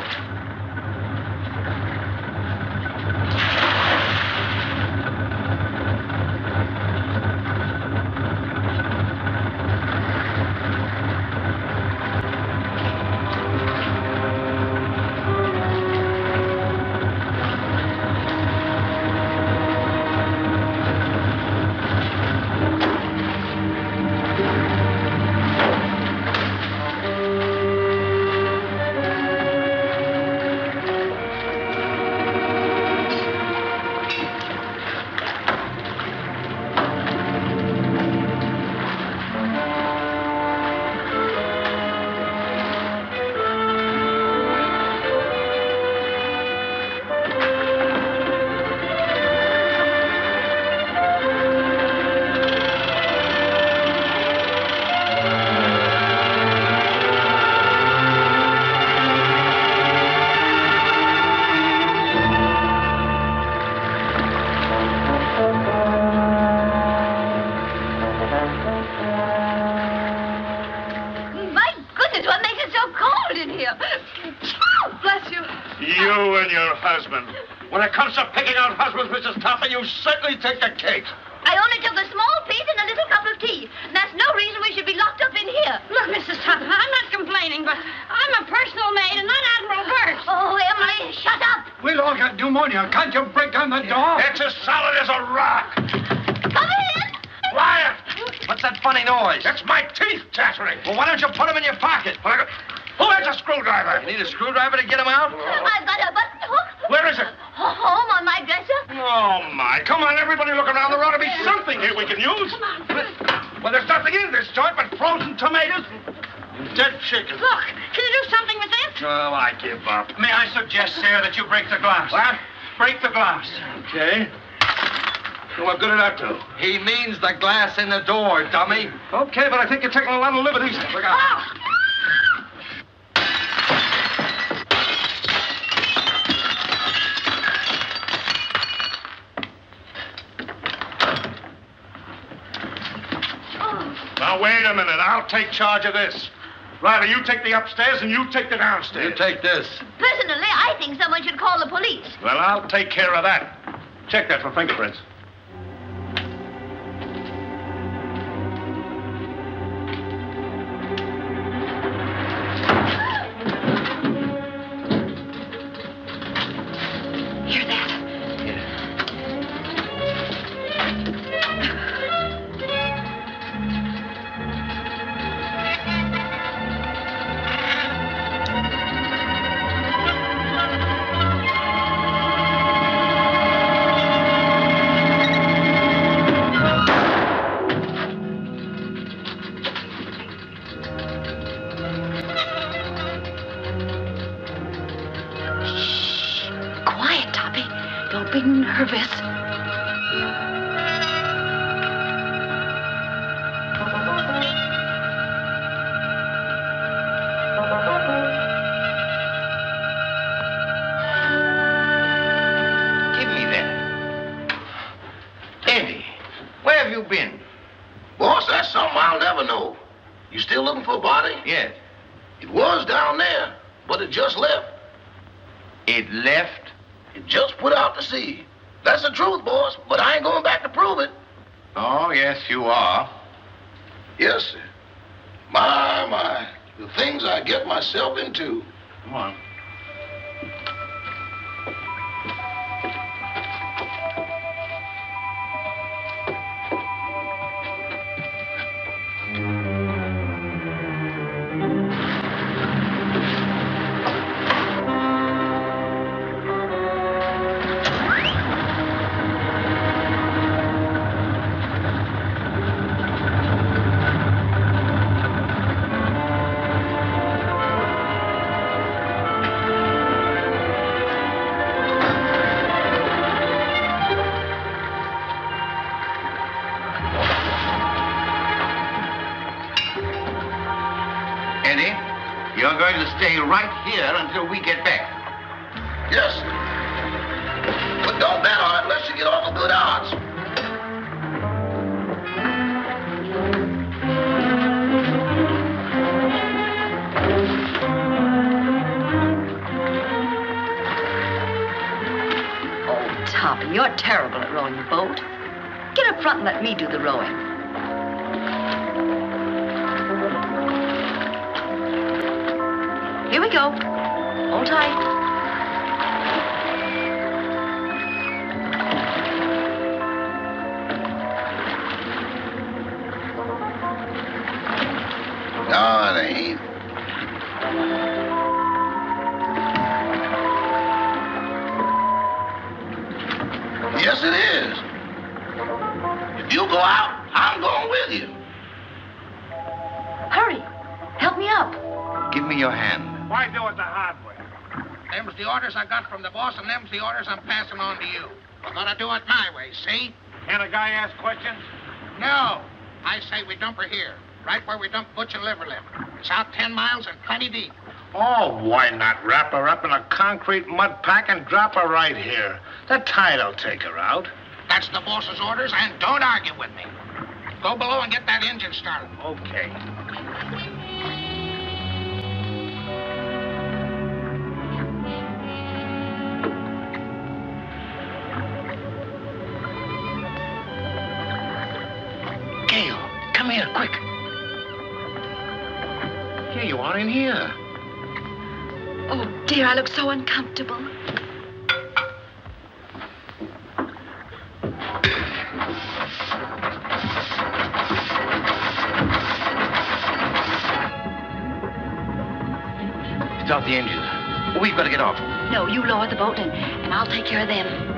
My goodness, what makes it so cold in here? Oh, bless you. You and your husband. When it comes to picking out husbands, Mrs. Topper, you certainly take the cake. I only took a small piece and a little cup of tea. And that's no reason we should be locked up in here. Look, Mrs. Tupper, I'm not complaining, but I'm a personal maid and not Admiral Burt. Oh, Emily, shut up. We'll all get pneumonia. Can't you break down the door? It's as solid as a rock. Come in. Quiet! What's that funny noise? That's my teeth chattering. Well, why don't you put them in your pocket? Who has a screwdriver? You need a screwdriver to get them out? I've got a button hook. Where is it? Home on my dresser. Oh, my. Come on, everybody look around. There ought to be something here we can use. Well, there's nothing in this joint but frozen tomatoes and dead chicken. Look, can you do something with this? Oh, I give up. May I suggest, sir, that you break the glass? What? Break the glass. Okay. So what good did that do? He means the glass in the door, dummy. Okay, but I think you're taking a lot of liberties. Look out. Now, wait a minute. I'll take charge of this. Riley, you take the upstairs and you take the downstairs. You take this. Personally, I think someone should call the police. Well, I'll take care of that. Check that for fingerprints. Hear that? Quiet, Toppy. Don't be nervous. never know. You still looking for a body? Yes. It was down there, but it just left. It left? It just put out to sea. That's the truth, boss, but I ain't going back to prove it. Oh, yes, you are. Yes, sir. My, the things I get myself into. Come on. You're going to stay right here until we get back. Yes, sir. But don't bet on it unless you get off a good odds. Oh, Toppy, you're terrible at rowing a boat. Get up front and let me do the rowing. Here we go. Hold tight. No, it ain't. Yes, it is. If you go out, I'm going with you. Hurry. Help me up. Give me your hand. Why do it the hard way? Them's the orders I got from the boss, and them's the orders I'm passing on to you. We're gonna do it my way, see? Can a guy ask questions? No. I say we dump her here, right where we dump Butch and Liverlip. It's out 10 miles and plenty deep. Oh, why not wrap her up in a concrete mud pack and drop her right here? The tide'll take her out. That's the boss's orders, and don't argue with me. Go below and get that engine started. Okay. Gail, come here, quick. Here you are in here. Oh, dear, I look so uncomfortable. Start the engine. We've got to get off. No, you lower the boat and I'll take care of them.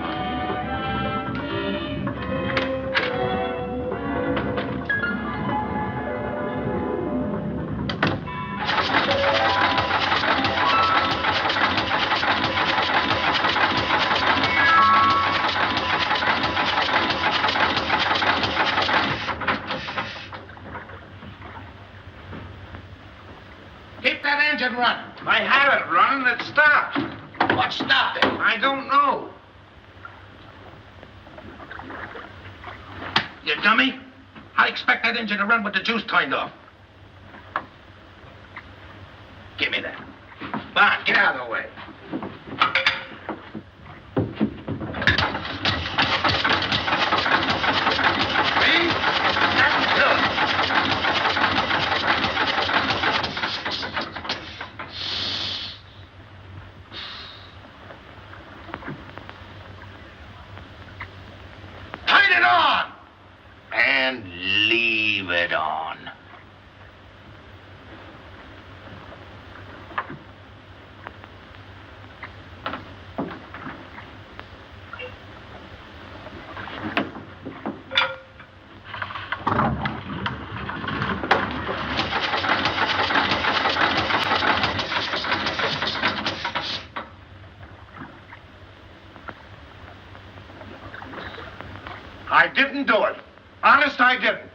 Keep that engine running. I had it running, it stopped. What stopped it? I don't know. You dummy. I expect that engine to run with the juice turned off. Give me that. Come on, get out of the way. See? That's good. Turn it on! And leave it on. I didn't do it. Honest, I didn't.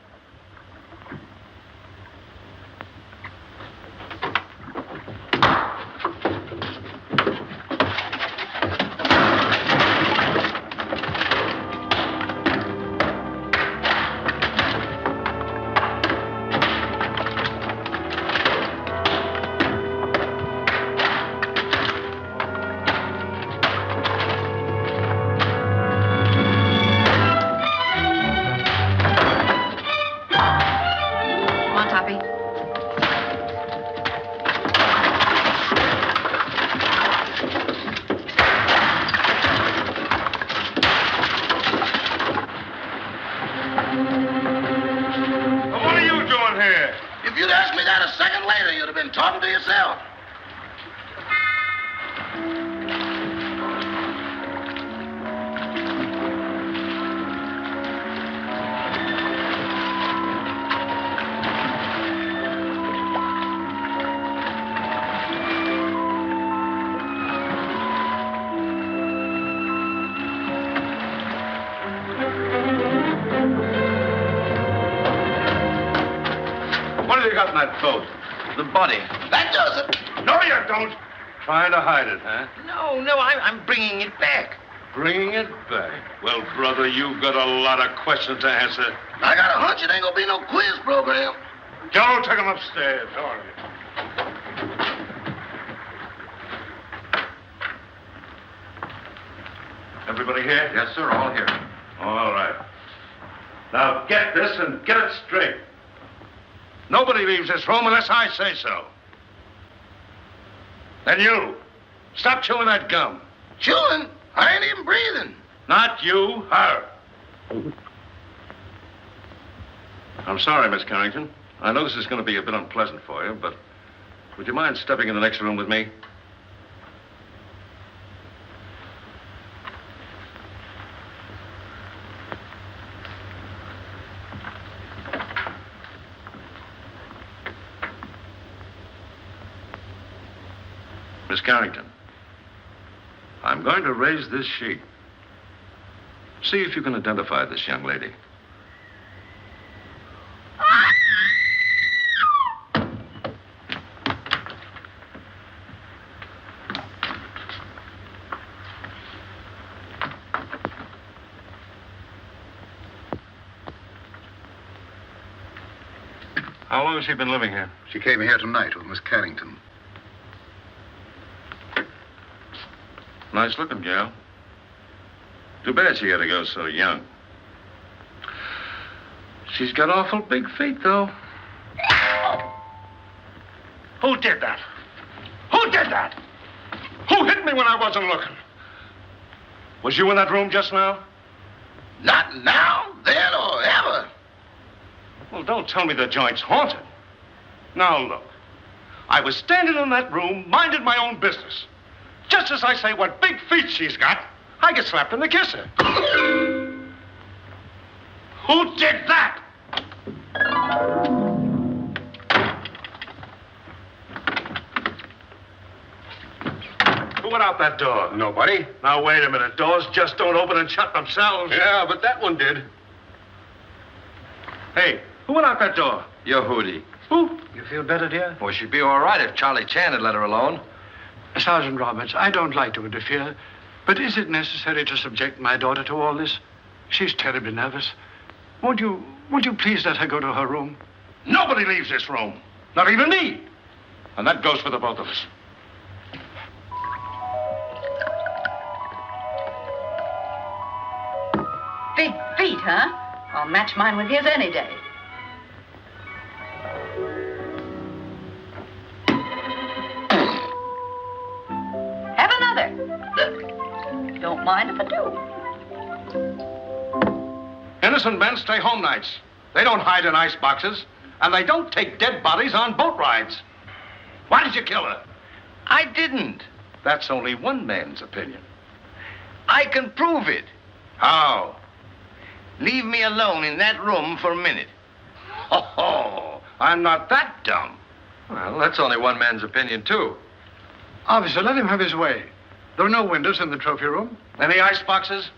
on here? If you'd asked me that a second later, you'd have been talking to yourself. What have you got in that boat? The body. That does it. No, you don't. Trying to hide it, huh? No, I'm bringing it back. Bringing it back. Well, brother, you've got a lot of questions to answer. I got a hunch it ain't gonna be no quiz program. Joe, take him upstairs. All right. Everybody here? Yes, sir, all here. All right. Now get this and get it straight. Nobody leaves this room unless I say so. And you, stop chewing that gum. Chewing? I ain't even breathing. Not you, her. I'm sorry, Miss Carrington. I know this is going to be a bit unpleasant for you, but would you mind stepping in the next room with me? Miss Carrington, I'm going to raise this sheet. See if you can identify this young lady. How long has she been living here? She came here tonight with Miss Carrington. Nice looking gal. Too bad she had to go so young. She's got awful big feet, though. Who did that? Who did that? Who hit me when I wasn't looking? Was you in that room just now? Not now, then, or ever. Well, don't tell me the joint's haunted. Now, look. I was standing in that room, minding my own business. Just as I say what big feet she's got, I get slapped in the kisser. Who did that? Who went out that door? Nobody. Now, wait a minute. Doors just don't open and shut themselves. Yeah, but that one did. Hey, who went out that door? Your Hootie. Who? You feel better, dear? Well, she'd be all right if Charlie Chan had let her alone. Sergeant Roberts, I don't like to interfere, but is it necessary to subject my daughter to all this? She's terribly nervous. Won't you please let her go to her room? Nobody leaves this room. Not even me. And that goes for the both of us. Big feet, huh? I'll match mine with his any day. Have another. Don't mind if I do. Innocent men stay home nights. They don't hide in ice boxes, and they don't take dead bodies on boat rides. Why did you kill her? I didn't. That's only one man's opinion. I can prove it. How? Leave me alone in that room for a minute. Oh, I'm not that dumb. Well, that's only one man's opinion, too. Officer, let him have his way. There are no windows in the trophy room. Any ice boxes?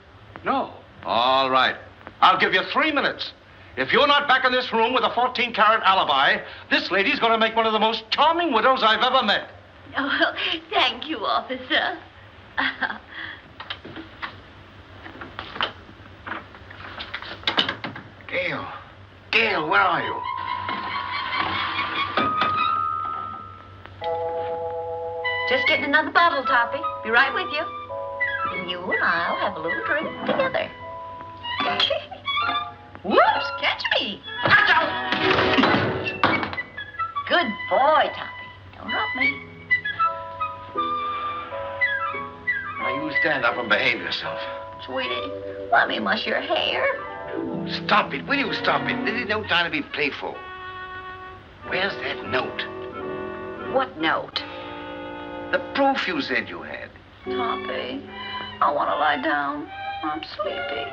No. All right. I'll give you 3 minutes. If you're not back in this room with a 14-carat alibi, this lady's going to make one of the most charming widows I've ever met. Oh, thank you, officer. Gail, where are you? Just getting another bottle, Toppy. Be right with you. And you and I'll have a little drink together. Whoops, catch me. Good boy, Toppy. Don't drop me. Now, you stand up and behave yourself. Sweetie, let me mush your hair. Stop it. Will you stop it? This is no time to be playful. Where's that note? What note? The proof you said you had. Toppy, I want to lie down. I'm sleepy.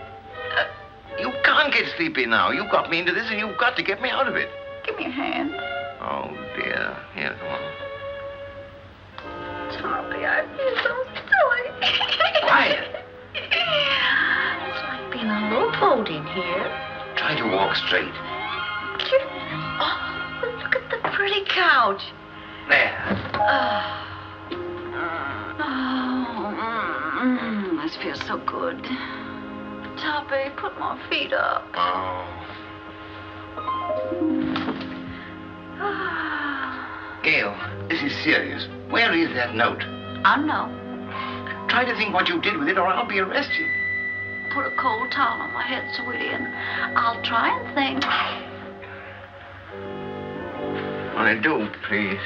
You can't get sleepy now. You got me into this, and you've got to get me out of it. Give me a hand. Oh, dear. Here, come on. Toppy, I feel so silly. Quiet. It's like being a rowboat in here. Try to walk straight. Oh, look at the pretty couch. There. This feels so good. Toppy, put my feet up. Oh. Gail, this is serious. Where is that note? I know. Try to think what you did with it, or I'll be arrested. Put a cold towel on my head, sweetie, and I'll try and think. When I do, please,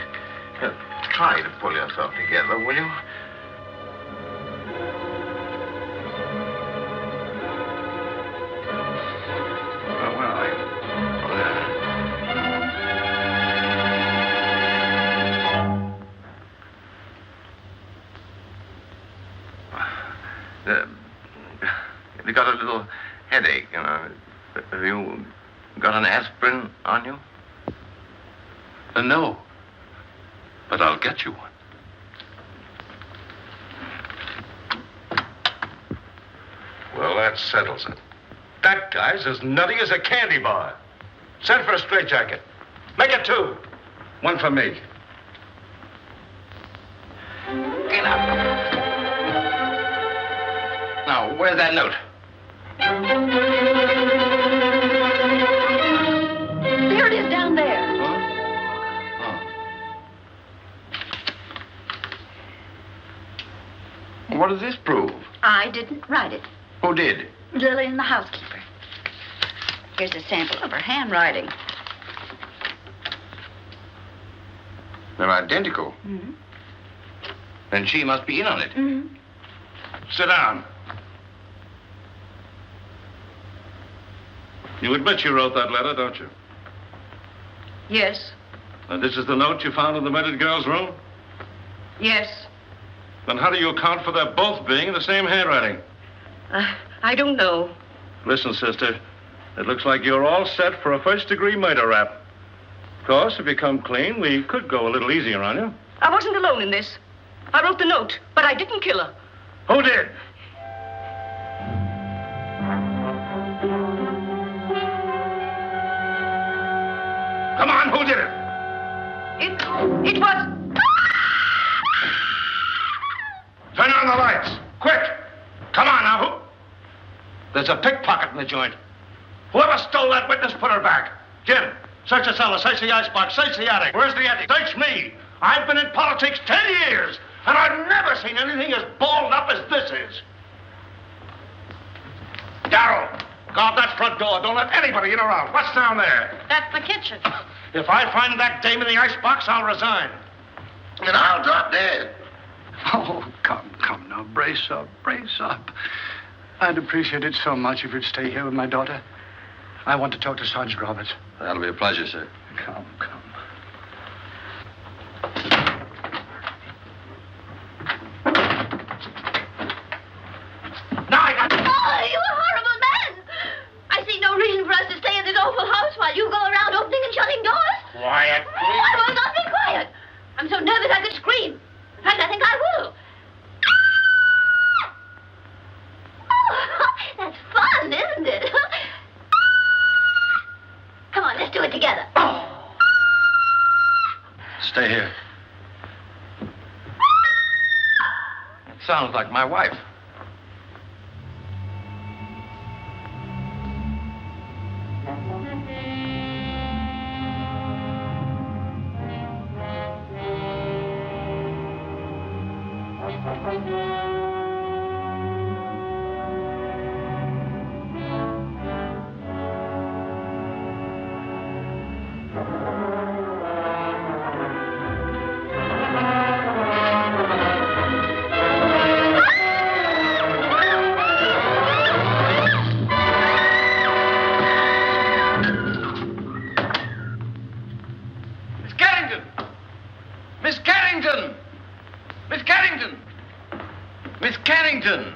try to pull yourself together, will you? You got a little headache, you know. Have you got an aspirin on you? No. But I'll get you one. Well, that settles it. That guy's as nutty as a candy bar. Send for a straitjacket. Make it 2. 1 for me. Get up. Now, where's that note? There it is down there. What does this prove? I didn't write it. Who did? Lillian, the housekeeper. Here's a sample of her handwriting. They're identical. Mm-hmm. Then she must be in on it. Mm-hmm. Sit down. You admit you wrote that letter, don't you? Yes. And this is the note you found in the murdered girl's room? Yes. Then how do you account for their both being in the same handwriting? I don't know. Listen, sister, it looks like you're all set for a first-degree murder rap. Of course, if you come clean, we could go a little easier on you. I wasn't alone in this. I wrote the note, but I didn't kill her. Who did? Come on, who did it? It was... Turn on the lights, quick! Come on now, who? There's a pickpocket in the joint. Whoever stole that witness, put her back. Jim, search the cellar, search the icebox, search the attic. Where's the attic? Search me. I've been in politics 10 years, and I've never seen anything as balled up as this is. Darrell, guard that front door. Don't let anybody in or out. What's down there? That's the kitchen. If I find that dame in the icebox, I'll resign. And I'll drop dead. Oh, come now. Brace up, brace up. I'd appreciate it so much if you'd stay here with my daughter. I want to talk to Sergeant Roberts. That'll be a pleasure, sir. Come. Oh, you horrible man! I see no reason for us to stay in this awful house while you go around opening and shutting doors. Quiet, Oh, I will not be quiet. I'm so nervous I could scream. In fact, I think I will. Oh, that's fun, isn't it? Come on, let's do it together. Stay here. It sounds like my wife. Carrington! Miss Carrington! Miss Carrington! Miss Carrington!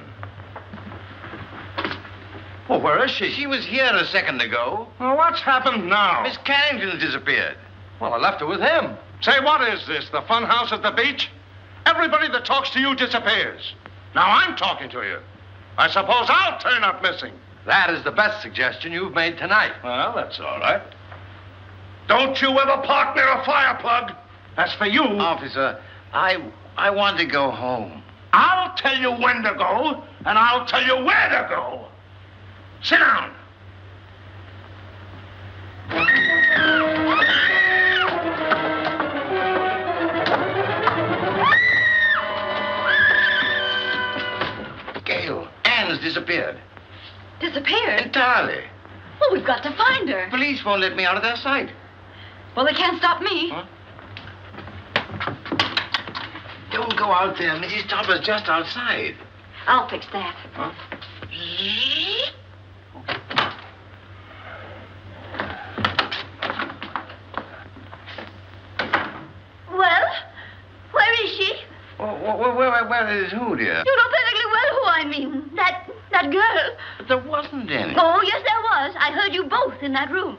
Oh, where is she? She was here a second ago. Well, what's happened now? Miss Carrington disappeared. Well, I left her with him. Say, what is this, the fun house at the beach? Everybody that talks to you disappears. Now I'm talking to you. I suppose I'll turn up missing. That is the best suggestion you've made tonight. Well, that's all right. Don't you ever park near a fire plug. That's for you. Officer, I want to go home. I'll tell you when to go, and I'll tell you where to go. Sit down. Gail, Ann's disappeared. Disappeared? Entirely. Well, we've got to find her. Police won't let me out of their sight. Well, they can't stop me. Huh? Don't go out there. Mrs. Topper's just outside. I'll fix that. Huh? Well, where is she? Where is who, dear? You know perfectly well who I mean. That girl. But there wasn't any. Oh, yes, there was. I heard you both in that room.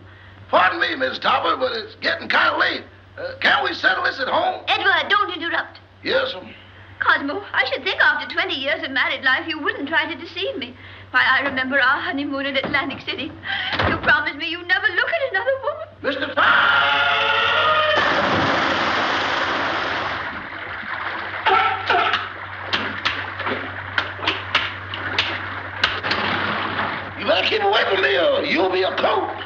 Pardon me, Miss Topper, but it's getting kind of late. Can't we settle this at home? Edward, don't interrupt. Yes, Cosmo, I should think after 20 years of married life you wouldn't try to deceive me. Why, I remember our honeymoon in Atlantic City. You promised me you'd never look at another woman. Mr. You better keep away from me or you'll be a coat.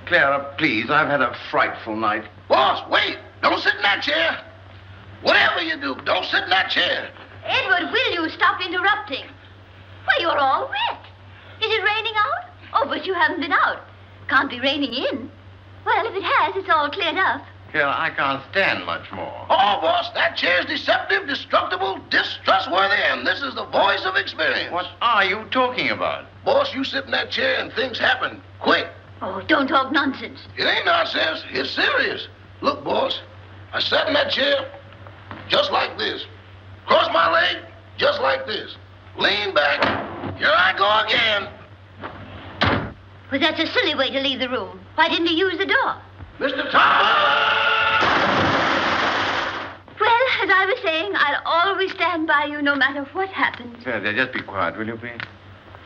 Clara, please, I've had a frightful night. Boss, wait. Don't sit in that chair. Whatever you do, don't sit in that chair. Edward, will you stop interrupting? Why, you're all wet. Is it raining out? Oh, but you haven't been out. Can't be raining in. Well, if it has, it's all cleared up. Clara, I can't stand much more. Oh, boss, that chair's deceptive, destructible, distrustworthy, and this is the voice of experience. What are you talking about? Boss, you sit in that chair and things happen quick. Oh, don't talk nonsense. It ain't nonsense. It's serious. Look, boss, I sat in that chair just like this. Cross my leg just like this. Lean back. Here I go again. Well, that's a silly way to leave the room. Why didn't you use the door? Mr. Thomas! Well, as I was saying, I'll always stand by you no matter what happens. Clara, just be quiet, will you, please?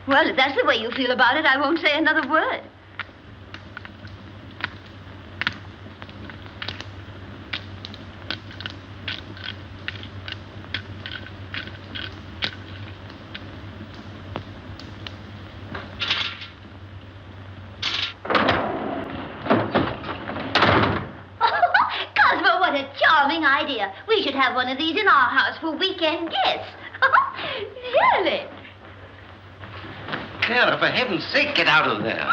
Well, if that's the way you feel about it, I won't say another word. idea. We should have one of these in our house for weekend guests. Really? Clara, for heaven's sake, get out of there.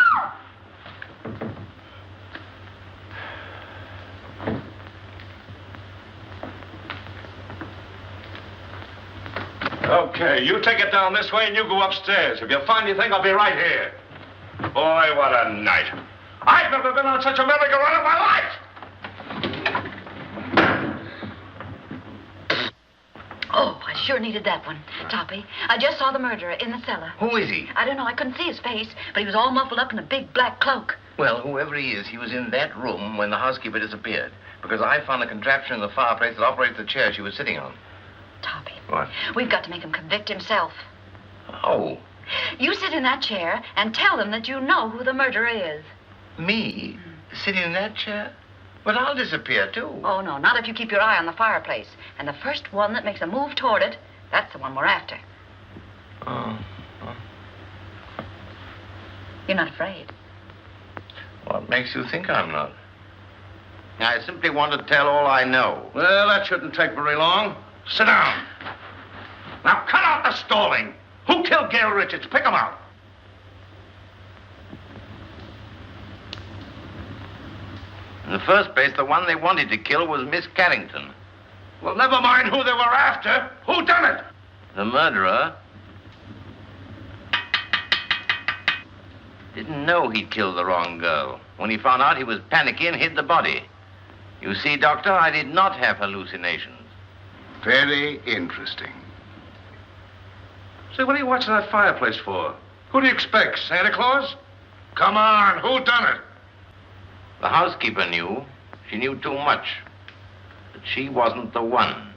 Okay, you take it down this way and you go upstairs. If you find anything, I'll be right here. Boy, what a night. I've never been on such a merry-go-round in my life. Oh, I sure needed that one, Toppy. I just saw the murderer in the cellar. Who is he? I don't know. I couldn't see his face, but he was all muffled up in a big black cloak. Well, whoever he is, he was in that room when the housekeeper disappeared. Because I found a contraption in the fireplace that operates the chair she was sitting on. Toppy. What? We've got to make him convict himself. Oh. You sit in that chair and tell them that you know who the murderer is. Me? Sitting in that chair? But I'll disappear, too. Oh, no, not if you keep your eye on the fireplace. And the first one that makes a move toward it, that's the one we're after. Oh. You're not afraid. What makes you think I'm not? I simply want to tell all I know. Well, that shouldn't take very long. Sit down. Now, cut out the stalling. Who killed Gail Richards? Pick him out. In the first place, the one they wanted to kill was Miss Carrington. Well, never mind who they were after. Who done it? The murderer didn't know he'd killed the wrong girl. When he found out, he was panicky and hid the body. You see, Doctor, I did not have hallucinations. Very interesting. Say, what are you watching that fireplace for? Who do you expect, Santa Claus? Come on, who done it? The housekeeper knew. She knew too much. But she wasn't the one.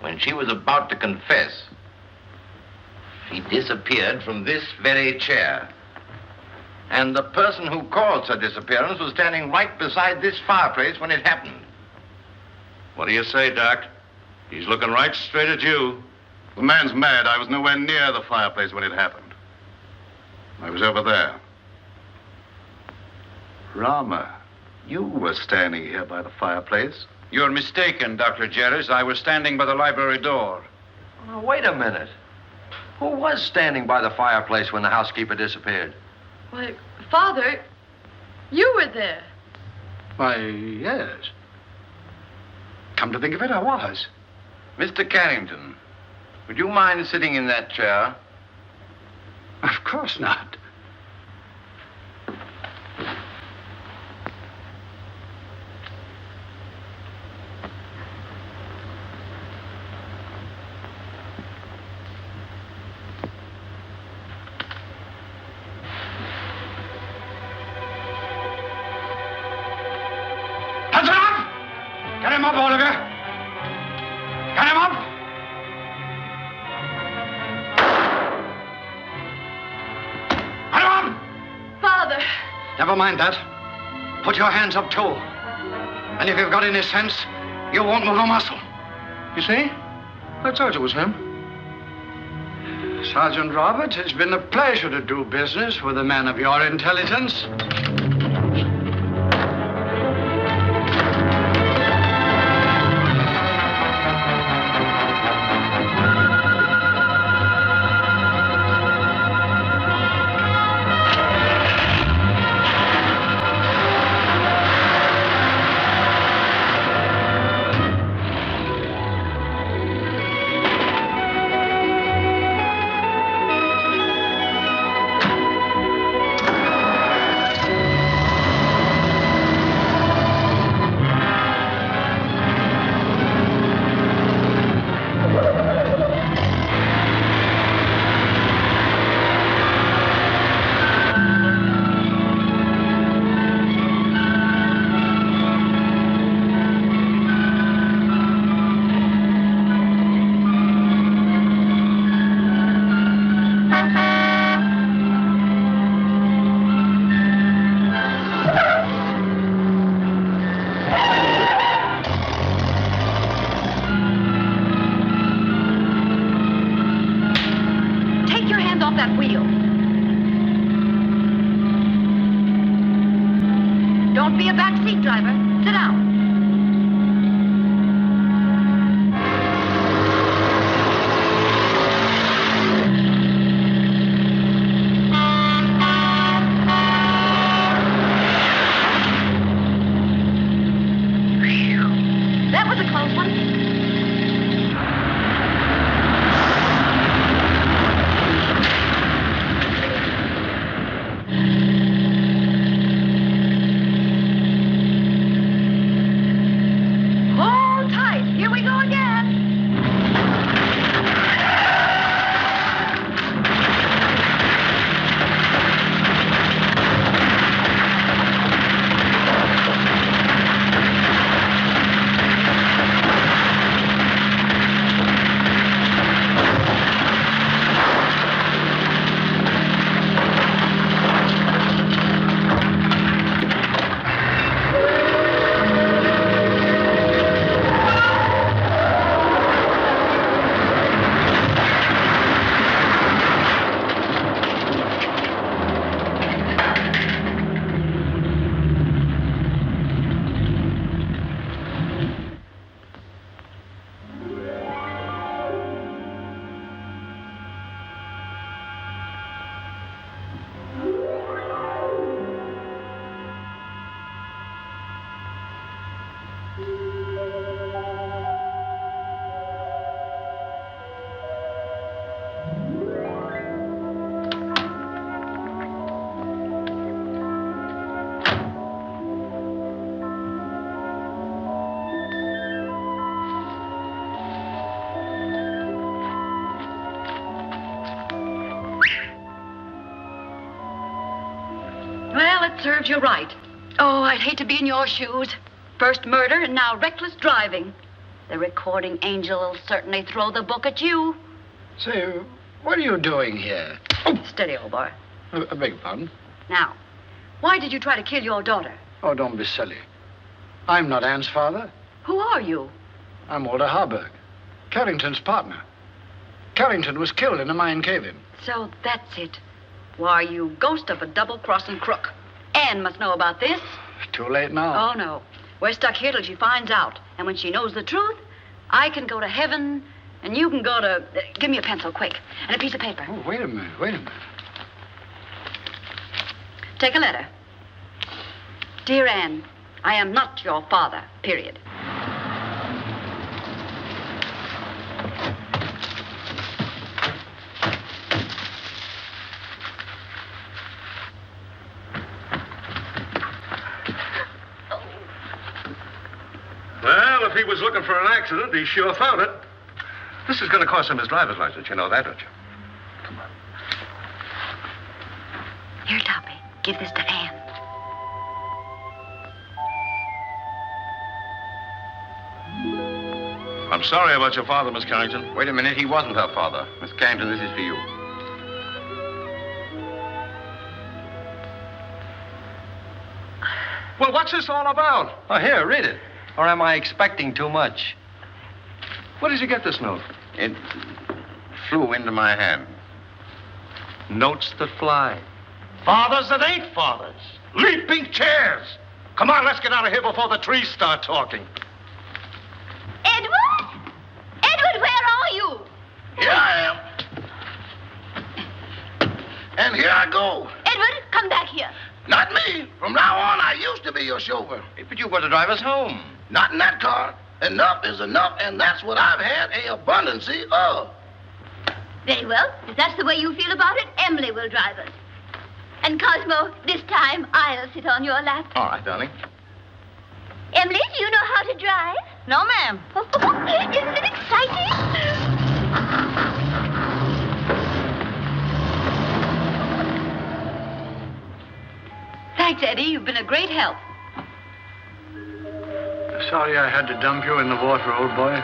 When she was about to confess, she disappeared from this very chair. And the person who caused her disappearance was standing right beside this fireplace when it happened. What do you say, Doc? He's looking right straight at you. The man's mad. I was nowhere near the fireplace when it happened. I was over there. Rama, you were standing here by the fireplace. You're mistaken, Dr. Jerris. I was standing by the library door. Oh, wait a minute. Who was standing by the fireplace when the housekeeper disappeared? Why, Father, you were there. Why, yes. Come to think of it, I was. Mr. Carrington, would you mind sitting in that chair? Of course not. Get him up, Oliver. Get him up. Get him up. Father. Never mind that. Put your hands up, too. And if you've got any sense, you won't move a muscle. You see? I told you it was him. Sergeant Roberts, it's been a pleasure to do business with a man of your intelligence. Don't be a backseat driver. Sit down. Well, it serves you right. Oh, I'd hate to be in your shoes. First murder and now reckless driving. The recording angel will certainly throw the book at you. Say, what are you doing here? Oh, steady, old boy. I beg your pardon? Now, why did you try to kill your daughter? Oh, don't be silly. I'm not Ann's father. Who are you? I'm Walter Harburg, Carrington's partner. Carrington was killed in a mine cave-in. So that's it. Why, you ghost of a double-crossing crook. Ann must know about this. Too late now. Oh, no. We're stuck here till she finds out. And when she knows the truth, I can go to heaven, and you can go to... give me a pencil, quick, and a piece of paper. Oh, wait a minute. Take a letter. Dear Ann, I am not your father, period. Well, if he was looking for an accident, he sure found it. This is going to cost him his driver's license. You know that, don't you? Come on. Here, Toppy. Give this to Ann. I'm sorry about your father, Miss Carrington. Wait a minute. He wasn't her father. Miss Carrington, this is for you. Well, what's this all about? Oh, here, read it. Or am I expecting too much? Where did you get this note? It flew into my hand. Notes that fly. Fathers that ain't fathers. Leaping chairs. Come on, let's get out of here before the trees start talking. Edward? Edward, where are you? Here I am. And here I go. Edward, come back here. Not me. From now on, I used to be your chauffeur. But you got to drive us home. Not in that car. Enough is enough, and that's what I've had a abundance of. Very well. If that's the way you feel about it, Emily will drive us. And Cosmo, this time I'll sit on your lap. All right, darling. Emily, do you know how to drive? No, ma'am. Isn't it exciting? Thanks, Eddie. You've been a great help. Sorry I had to dump you in the water, old boy.